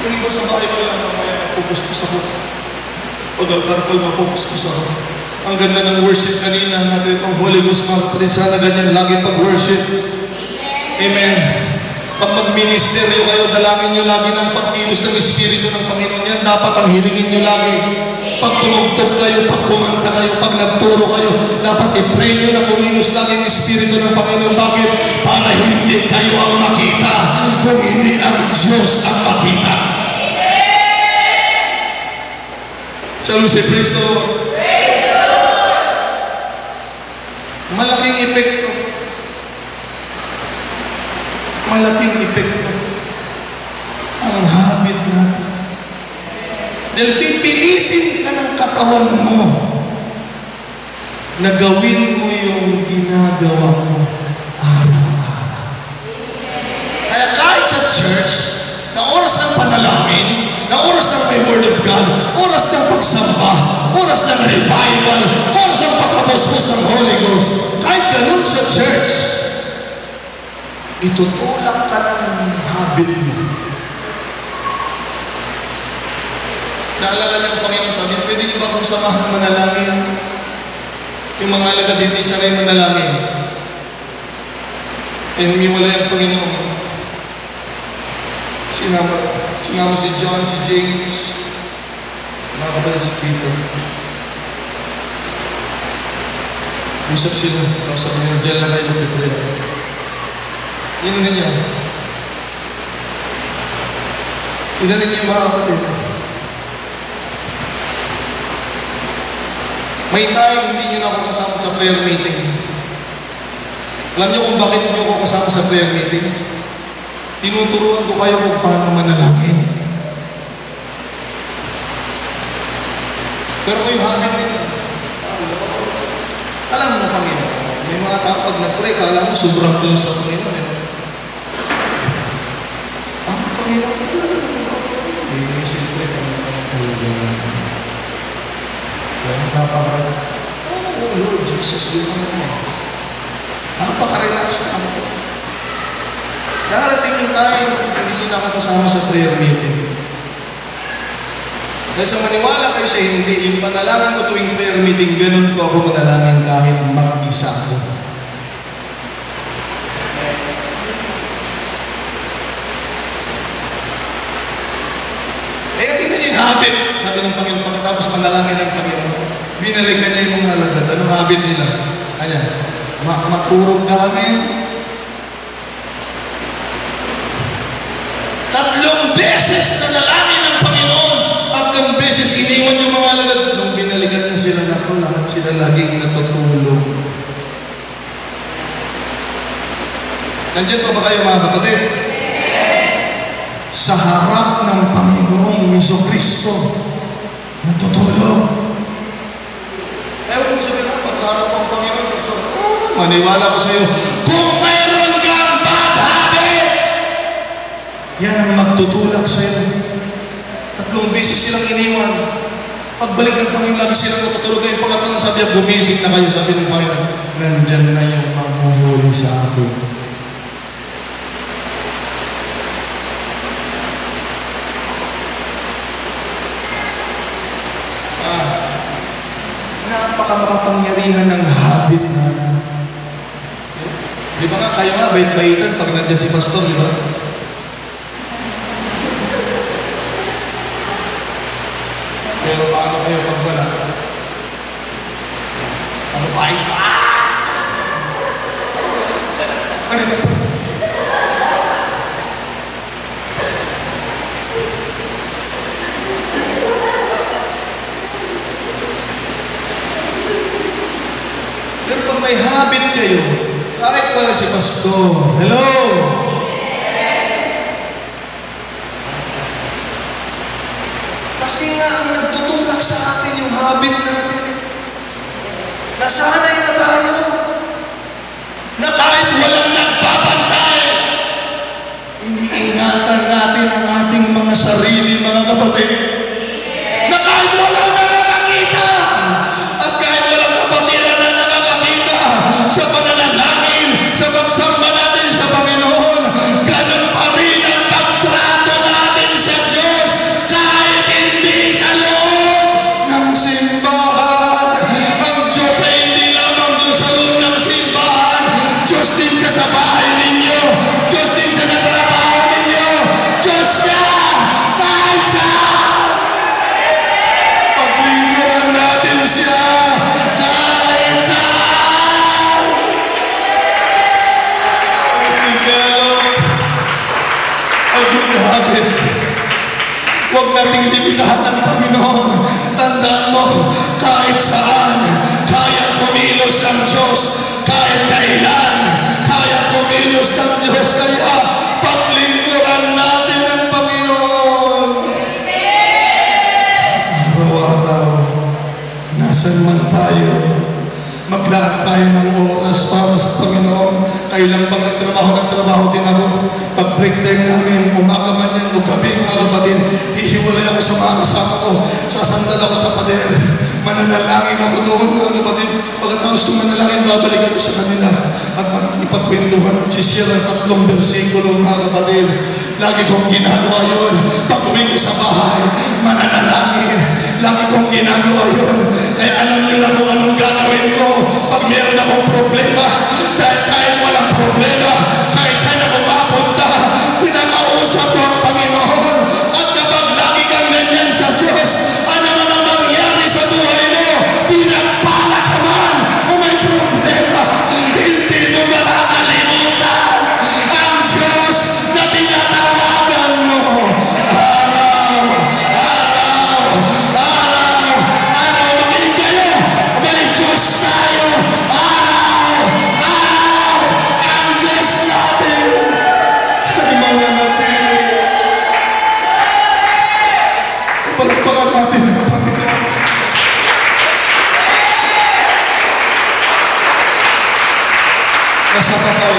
Yung iba sa bahay ko lang, mamaya mapupustos ako. O daltarpal, mapupustos ako. Ang ganda ng worship kanina, natin itong Holy Ghost, mga kapatid, sana ganyan, lagi pag-worship. Amen. Pag magministeryo kayo, dalangin nyo lagi ng pagkilos ng Espiritu ng Panginoon. Yan dapat ang hilingin nyo lagi. Pag tumugtog kayo, pag kumanta kayo, pag nagturo kayo, dapat i-pray nyo na kumilos lagi ang Espiritu ng Panginoon. Bakit? Para hindi kayo ang makita, kung hindi ang Diyos ang makita. Shall we say praise the Lord? Malaking epekto. Malaking epekto ang habit natin. Dahil pipilitin ka ng katawan mo na gawin mo yung ginagawa mo araw-araw. Kaya kahit sa church, na oras ng panalangin, na oras ng may Word of God, oras ng pagsamba, oras ng revival, oras ng pagkabuskos ng Holy Ghost, kahit ganun sa church, itutulak ka ng habit mo. Naalala niyo ang Panginoon sabi, pwede niyo ba kung samahan manalangin? Yung mga alagad hindi sanay manalangin. Eh humiwalay ang Panginoon. Sinama si John, si James, mga kapatid si Peter. Usap sila, tapos sabi niya, dyan lang kayo magpiprayer. Inanin niya. Inanin niya mga kapatid. May time hindi niyo na ako kasama sa prayer meeting. Alam niyo kung bakit niyo ako kasama sa prayer meeting? Tinuturuan ko kayo kung paano manalangin. Pero yung habit ninyo, alam mo Panginoon, may mga tao pag nag-pray ka, alam mo sobrang close sa Panginoon. Panginoon, talaga naman ako. Siyempre, Panginoon, talaga naman. Napaka-relax. Oh, Lord Jesus, yun naman. Napaka-relax na ako. Nakarating yung time, hindi nyo na ako kasama sa prayer meeting. Dahil sa maniwala kayo sa hindi, yung panalangin ko tuwing prayer meeting, ganun po ako manalangin kahit mag-isa ako. Tingnan niyo yung habit, sabi ng Panginoon, pagkatapos manalangin ng Panginoon, binalikan niya yung mga alagad. Anong habit nila? Ayan, maturog namin. 3 beses nanalangin ng Panginoon, 3 beses iniwan yung mga alagad. Nung binalikan niya sila, naku, lahat sila laging natutulog. Nandiyan pa ba kayo mga kapatid? Sa harap ng Panginoong Jesucristo, natutulog. Huwag mo sabihin, pagkaharap ng Panginoon, maniwala ko sa iyo, kung mayroon kang bad habit, yan ang magtutulak sa iyo. 3 beses silang iniwan. Pagbalik ng Panginoon, lagi silang natutulog. Yung pangatlo sabi niya, gumising na kayo. Sabi ng Panginoon, nandyan na yung panghuhuli sa akin. Napaka-makapangyarihan ng habit natin. Di ba nga kayo nga, bait-baitan pag nandiyan si pastor, di ba? Pero paano kayo pag wala? Ano ba ito? Ano yung pastor? Pero pag may habit kayo, kahit wala si pastor, hello! Kasi nga ang nagtutulak sa atin yung habit natin. Nasanay na tayo na kahit walang nagbabantay, iniingatan natin ang ating mga sarili, mga kapatid. Na kahit walang nakakakita, at kahit walang kapatiran na nakakakita sa pananalangin, sa pagsamba natin sa Panginoon, ganun pa rin ang pagtrato natin sa Diyos kahit hindi sa loob ng simbahan. Ang Diyos ay hindi lamang Diyos sa loob ng simbahan, Diyos din siya sa bahay ninyo, Diyos din siya sa trabaho Huwag nating limitahan ng Panginoon. Tandaan mo, kahit saan, kaya kumilos ng Diyos. Kahit kailan, kaya kumilos ng Diyos. Kaya, paglingkuran natin ang Panginoon. Araw-araw, nasan man tayo, maglaan tayo ng oras para sa Panginoon. Kailan bang nagtrabaho din ako? Pag break time namin, umaga man yan o gabi, mga kapatid, hihiwalay ako sa mga kasama ko, sasandal ako sa pader, mananalangin ako doon, mga kapatid. Pagkatapos kong manalangin, babalik ako sa kanila at makikipagkwentuhan, sisira ang 3 bersikulo, mga kapatid. Lagi kong ginagawa yun. Pag-uwi ko sa bahay, mananalangin. Lagi kong ginagawa yun. Kaya alam niyo na kung anong gagawin ko pag meron akong problema. Dahil kahit walang problema, kahit saan ako mapunta, kinakausap ko ang Panginoon. At kapag lagi kang ganyan sa Diyos, ano man ang mangyari sa buhay mo, pinagpala ka man o may problema, hindi mo makakalimutan ang Diyos na tinatawagan mo. Araw, makinig kayo, may Diyos tayo. Araw, ang Diyos natin ay mananatili. Palagpagan natin ang Panginoon. Nasa patay,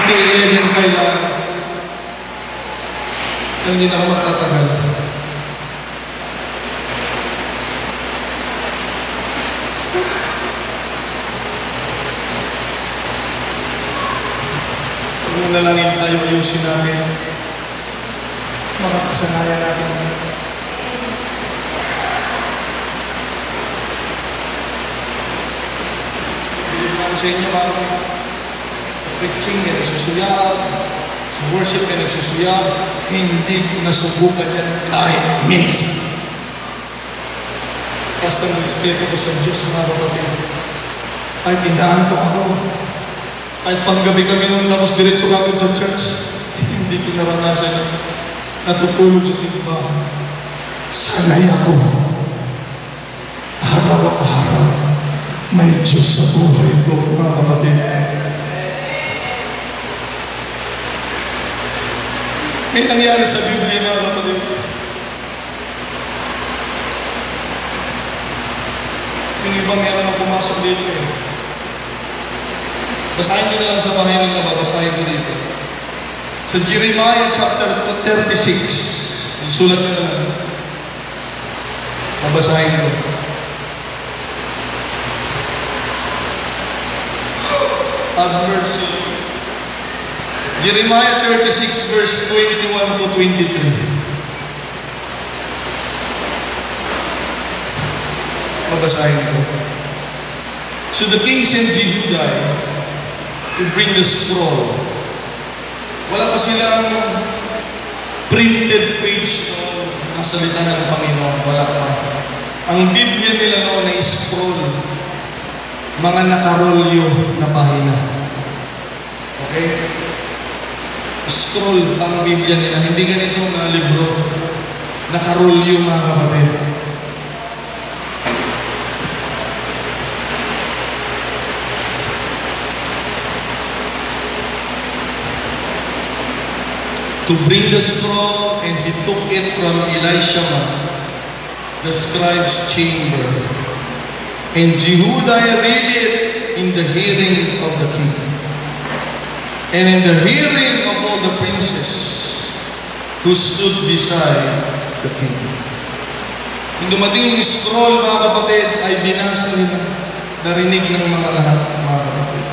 1:11 kailan. Hindi na ako magtatagal. Kung manalangin tayo, ayusin natin mga kasanayan natin. Bilib ako sa inyo, mga sa preaching, may nagsusuyab, sa worship, may nagsusuyab, hindi ko nasubukan yan kahit minsan. Kasi ang respeto ko sa Diyos, mga kapatid. Kahit inaantok ako, kahit panggabi kami noon, tapos diretso kagad sa church, hindi ko naranasan yan. Natutulog sa simbahan. Sanay ako. Araw-araw, may Diyos sa buhay ko, mga kapatid. May nangyari sa Biblia, mga kapatid. Yung iba meron ang pumasok dito eh. Basahin nyo na lang sa bahay ninyo, babasahin ko dito. Sa Jeremiah chapter 36, sulat nyo na lang. Babasahin ko. Have mercy. Jeremiah 36 verse 21 to 23. Babasahin ko. So the king sent Jehudi to bring the scroll. Wala pa silang printed page ng salita ng Panginoon. Wala pa. Ang Biblia nila noon ay scroll. Mga nakarolyo na pahina. Okay? Scroll ang Biblia nila. Hindi ganito na libro. Nakarolyo, mga kapatid. To bring the scroll, and he took it from Elishama, the scribe's chamber. And Jehudi read it in the hearing of the king, and in the hearing of all the princes who stood beside the king. Nung dumating yung scroll, mga kapatid, ay binasa nila, narinig ng mga lahat, mga kapatid.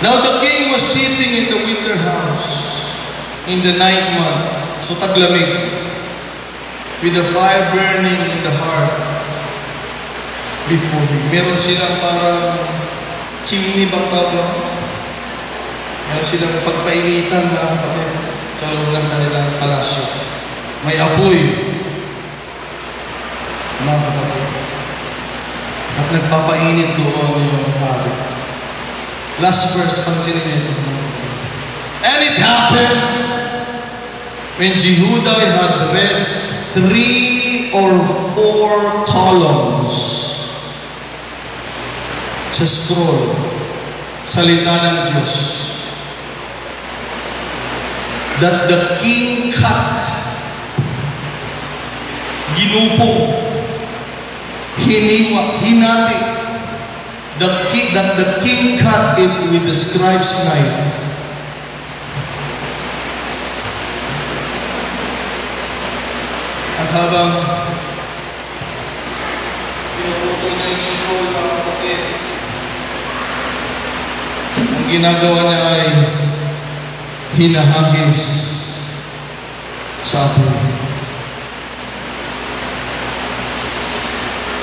Now the king was sitting in the winter house in the 9th month, so taglamig, with a fire burning in the hearth before him. Meron silang parang chimney bang tawag? Meron silang pagpainitan, mga kapatid, sa loob ng kanilang palasyo. May apoy, mga kapatid. At nagpapainit doon yung hari. Last verse, pansinin niyo ito. And it happened when Jehudi had read 3 or 4 columns sa scroll, salita ng Diyos, that the king cut, ginupong, hiniwa, hinati, that the king cut it with the scribe's knife. At habang pinuputol na yung scroll ng kapatid, ang ginagawa niya ay hinahagis sa apoy.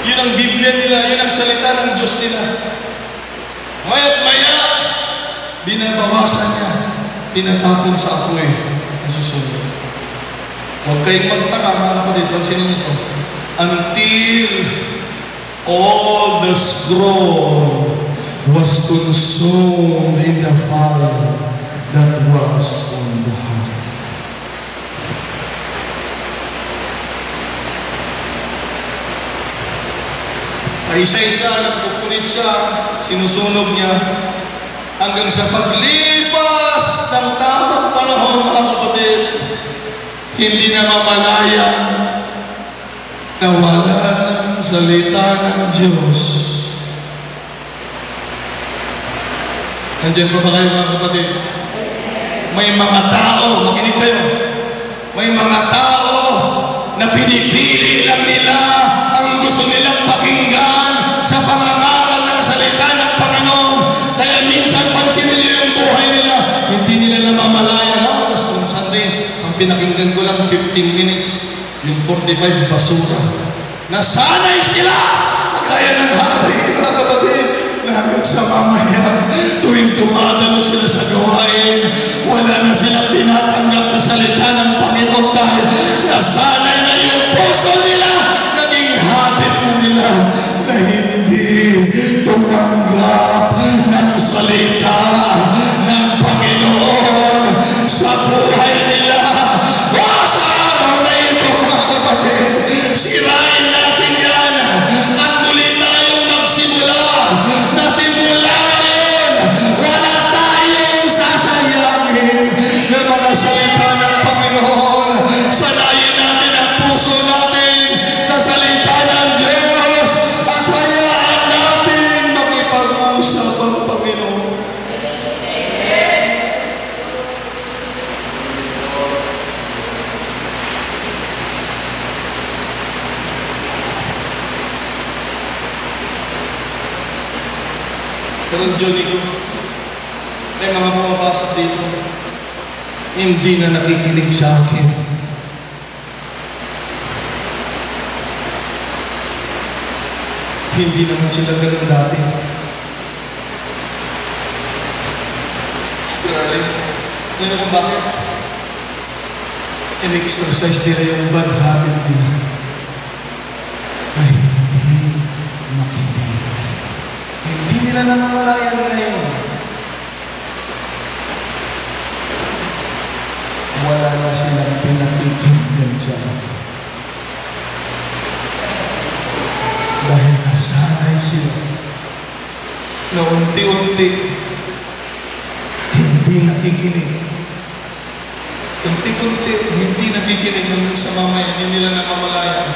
Yun ang Biblia nila, yun ang salita ng Diyos nila. Maya't maya, binabawasan niya, tinatapon sa apoy na susunod. Huwag kayong magtaka, mga kapatid, pansinin niyo ito. Until all the scroll was consumed in the fire that was on the hearth. Ay isa-isa, nagpupunit siya, sinusunog niya, hanggang sa paglipas ng tamang panahon, mga kapatid, hindi na mamalayan na wala ng salita ng Diyos. Nandiyan pa ba kayo, mga kapatid? May mga tao, makinig kayo, may mga tao na pinipili lang nila ang gusto nilang pakinggan sa pangangaral ng salita ng Panginoon. Kaya minsan pansinin niyo yung buhay nila, hindi nila namamalayan. Kung Sunday, ang pinakinggan ko lang 15 minutes, yung 45 basura. Nasanay sila, kagaya ng hari, mga kapatid, na hanggang sa mamaya, tuwing tumadalo sila sa gawain, wala na silang tinatanggap na salita ng Panginoon dahil nasanay na yung puso nila, naging habit na nila na hindi tumanggap ng salita ng Panginoon sa buhay nila. Sa araw na ito, mga kapatid, sirain natin yan at muli tayong magsimula. Nasimula ngayon, wala tayong sasayangin ng mga salita ng Panginoon. Sanayin natin ang puso natin sa salita ng Diyos at hayaan natin makipag-usap ang Panginoon. Pero Johnny ko, may mga pumapasok dito, hindi na nakikinig sa akin. Hindi naman sila ganun dati. Sterling, alam niyo kung bakit? In-exercise nila yung bad habit nila na hindi makinig. Hindi nila namamalayan ngayon. Wala na silang pinakikinggan sa akin. Dahil nasanay sila na unti-unti hindi nakikinig. Unti-unti hindi nakikinig hanggang sa mamaya hindi nila namamalayan.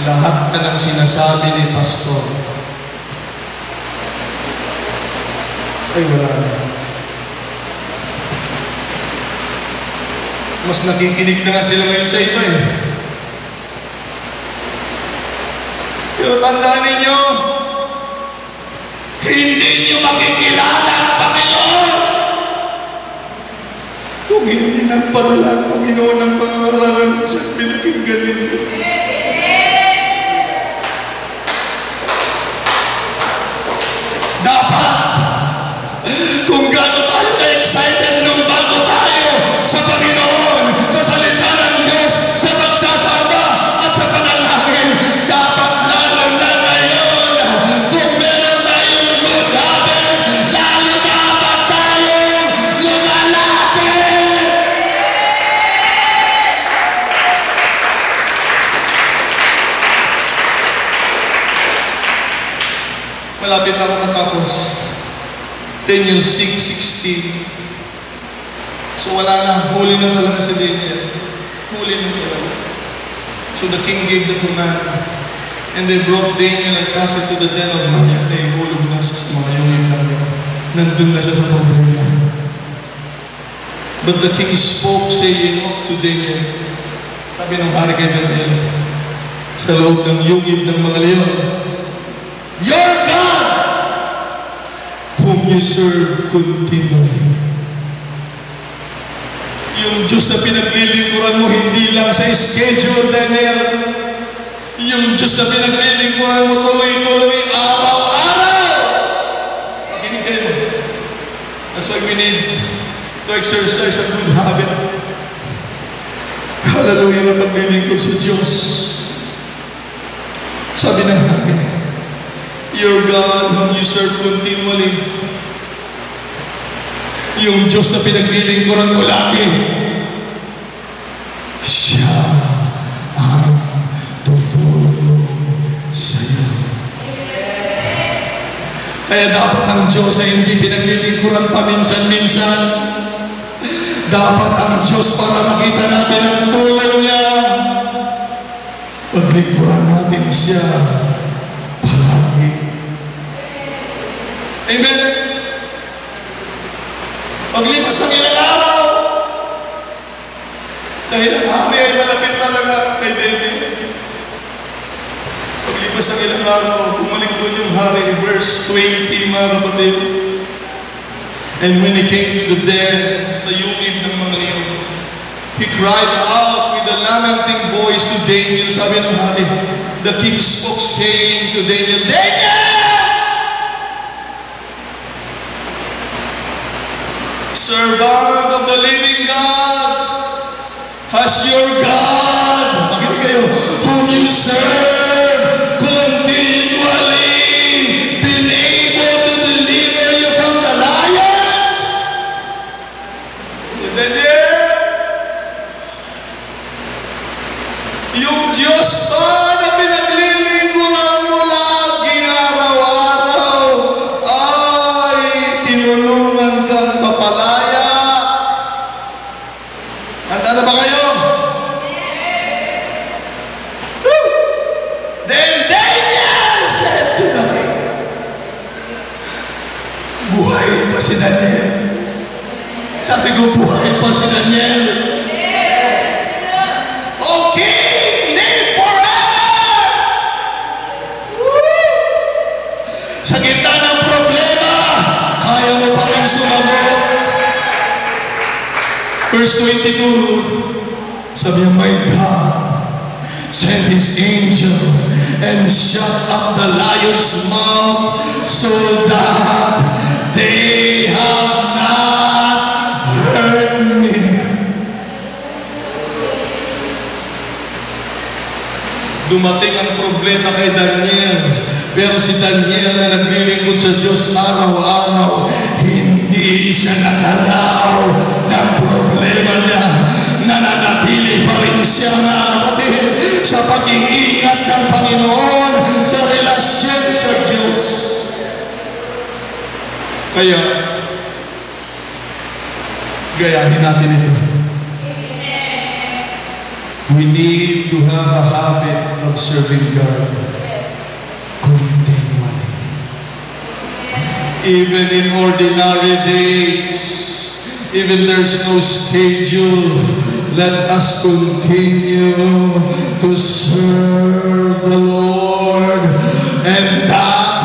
Lahat na ng sinasabi ni Pastor ay wala na. Mas nakikinig na nga sila ngayon sa iba eh. Pero tandaan ninyo, hindi nyo makikilala ang Panginoon kung hindi nagpadala ang Panginoon ng mga aralan sa pinakinggan ninyo. Dapat, kung gano'n tayo na-excited nung bago tayo sa Panginoon, sa salita ng Diyos, sa pagsasamba at sa panalangin, dapat lalo na ngayon, kung meron tayong good habit, lalo malapit ako matapos. Daniel 6:16. So wala na, huli na talaga si Daniel. Huli na talaga. So the king gave the command, and they brought Daniel and cast him to the den of lions. Hulog na siya sa mga yungib namin. Nandun na siya sa problema. But the king spoke, saying to Daniel, sabi ng hari kay Daniel, sa loob ng yungib ng mga leon, your God, whom you serve continually. Yung Diyos na pinaglilingkuran mo, hindi lang sa schedule, Daniel. Yung Diyos na pinaglilingkuran mo, tuloy-tuloy, araw-araw. Pakinig kayo. That's why we need to exercise a good habit. Hallelujah na paglilingkod sa Diyos. Sabi ng hari, your God whom you serve continually. Yung Diyos na pinaglilingkuran mo lagi, siya ang tutulong sa'yo. Kaya dapat ang Diyos ay hindi pinaglilingkuran paminsan-minsan. Dapat ang Diyos para makita natin ang tulong niya. Paglingkuran natin siya palagi. Amen? Paglipas ng ilang araw, dahil ang hari ay malapit talaga kay Daniel. Paglipas ng ilang araw, bumalik doon yung hari, verse 20, mga kapatid. And when he came to the den, sa yungib ng mga leon, he cried out with a lamenting voice to Daniel. Sabi ng hari, the king spoke, saying to Daniel, Daniel! Servant of the living God, has your God, makinig kayo, whom you serve continually, been able to deliver you from the lions? Daniel, yung Diyos ba na pinaglilingkuran mo lagi araw-araw ay tinulungan kang mapalaya? Handa na ba kayo? Then Daniel said to the king, buhay pa si Daniel. Sabi ko, buhay pa si Daniel. Okay, live forever! Woo! Sa gitna ng problema, kaya mo pa rin sumagot. Verse 22, sabi niya, my God sent His angel and shut up the lion's mouth so that they have not hurt me. Dumating ang problema kay Daniel, pero si Daniel na naglilingkod sa Diyos araw-araw, hindi siya nakalaw ng problema niya. Nananatili pa rin siya, mga kapatid, sa pag-iingat ng Panginoon sa relasyon sa Diyos. Kaya, gayahin natin ito. We need to have a habit of serving God continually. Even in ordinary days, even there's no schedule, let us continue to serve the Lord, and that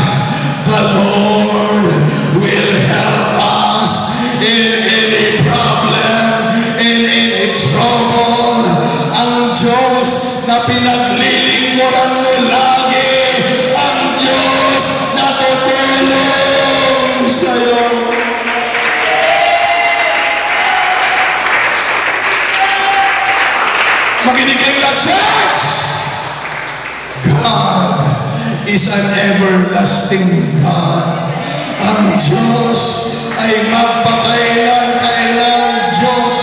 the Lord will help us in any problem, in any trouble. Ang Diyos na pinaglilingkuran mo lagi, ang Diyos na tutulong sa'yo. Makinig kayo lang, church! God is an everlasting God. Ang Diyos ay magpakailan-kailang Diyos.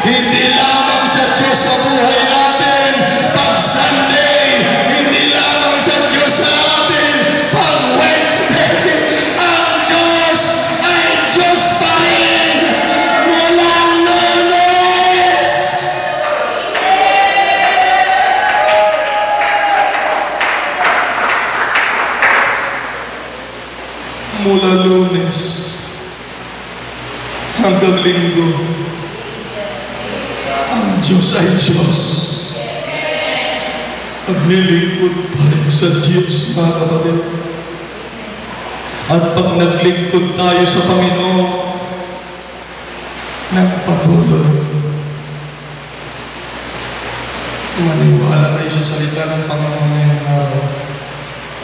Hindi lamang sa Diyos sa buhay natin pag Sunday, hindi lamang sa Diyos sa atin pag Wednesday, Lunes hanggang Linggo, ang Diyos ay Diyos. Naglilingkod tayo sa Diyos, mga kapatid. At pag naglingkod tayo sa Panginoon ng patuloy, maniwala kayo sa salita ng Panginoon ngayong araw,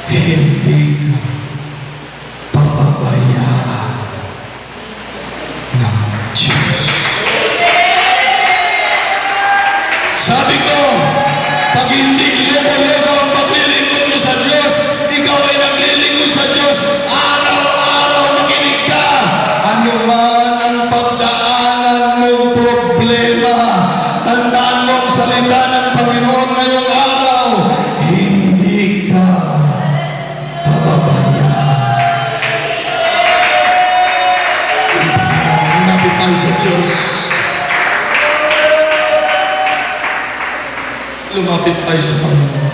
hindi ka papabayaan ng Diyos. Sabi ko, pag hindi lego-lego ang paglilingkod mo sa Diyos, ikaw ay naglilingkod sa Diyos, araw-araw makinig ka. Ano man ang pagdaanan mong problema, tandaan mo ang salita ng Panginoon ngayong araw, hindi ka pababayaan. Lumapit tayo sa Diyos. Lumapit tayo sa Panginoon.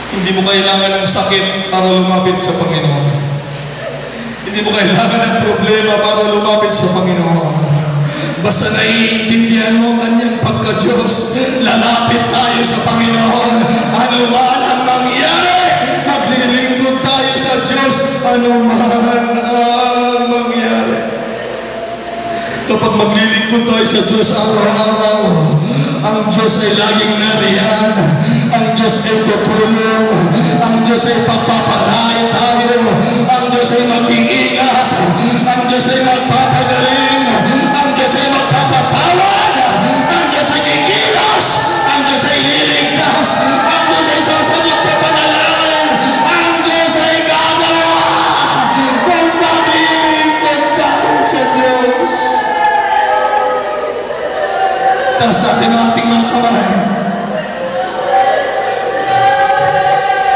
Hindi mo kailangan ng sakit para lumapit sa Panginoon. Hindi mo kailangan ng problema para lumapit sa Panginoon. Basta naiintindihan mo kanyang pagka-Diyos, lalapit tayo sa Panginoon. Ano man ang mangyari, maglilingkod tayo sa Diyos. Ano man ang mangyari. Kapag maglilingkod tayo sa Diyos araw-araw, ang Diyos ay laging nariyan. Ang Diyos ay tutulong. Ang Diyos ay pagpapalain tayo. Ang Diyos ay mag-iingat. Ang Diyos ay magpapagaling. Ang Diyos ay magpapatawad. Ang Diyos ay kikilos. Ang Diyos ay liligtas. Ang Diyos ay sasagot sa panalangin. Ang Diyos ay gagawa. Kung maglilingkod tayo sa Diyos. Taas natin ang ating mga kamay.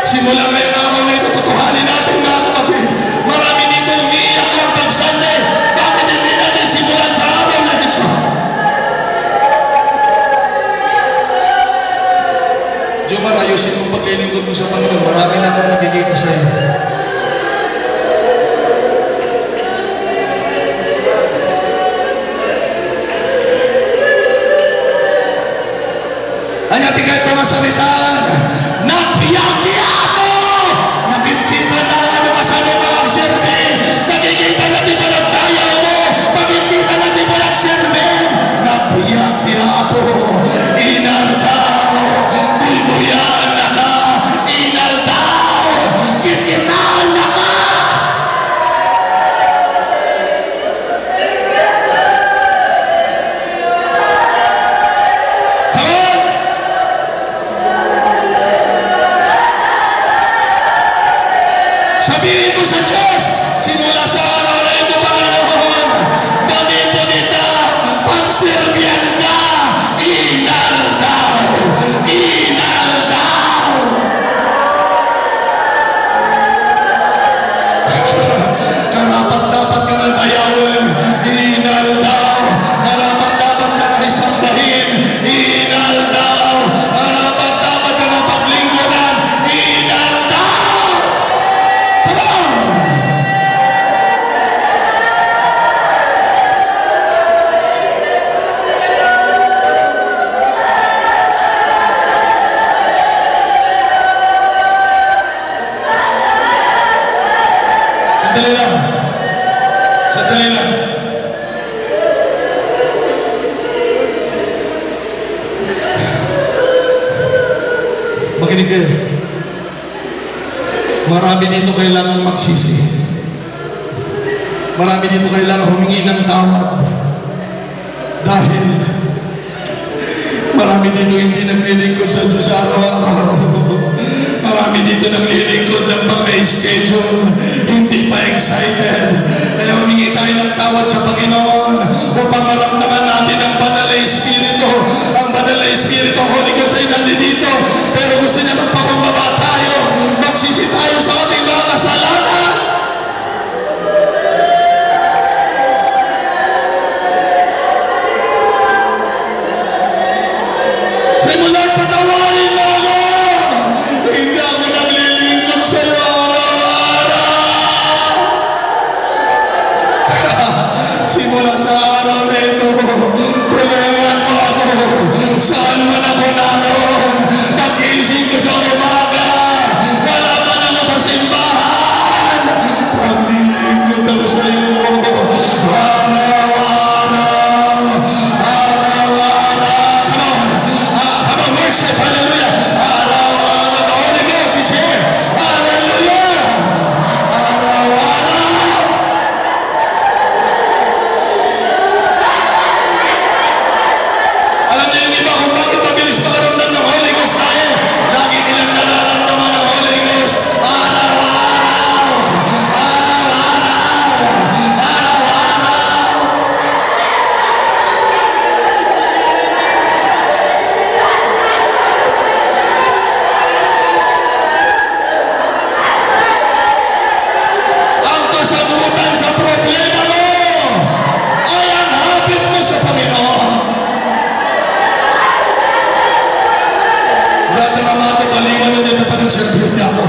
Simula ngayong araw na ito, tutuhanin natin mga kapatid. Marami dito umiiyak lang pag Sunday. Bakit hindi natin simulan sa araw na ito? Jomar, ayusin mong paglilingkod mo sa Panginoon. Marami na akong nakikita sa iyo. Anyati kayo ito masalitan. Nagbiyak-biyak mo! Nakikita na ano kasano ka mag-serve. Nakikita na di ba nagdayaw mo? Nakikita na di ba nag-serve? Nagbiyak-biyak mo. Inaldaw. Bibuyaan na ka. Inaldaw. Kikitaan na ka. Sabihin mo sa Diyos, simula sa araw na ito, Panginoon, bani-bonita, pagserbiyan ka, inaldaw, inaldaw. Karapat-dapat ka na dayawin, inaldaw. Karapat-dapat ka na isambahin, inaldaw. Karapat-dapat ka na paglingkuran, inaldaw. Sandali lang. Sandali lang. Makinig kayo. Marami dito kailangan magsisi. Marami dito kailangan humingi ng tawad. Dahil marami dito hindi naglilingkod sa Diyos araw-araw. Marami dito naglilingkod ng pag na-schedule, hindi pa excited. Kaya humingi tayo ng tawad sa Panginoon upang maramdaman natin ang banal na Espiritu. Ang banal na Espiritu, Holy Ghost ay nandito. Pero gusto niya magpakumbaba tayo. Magsisi tayo sa ating mga kasalanan. Simulan patawarin mo ako. Hindi ako naglilingkod sa iyo araw-araw. namin sinabi niya mo.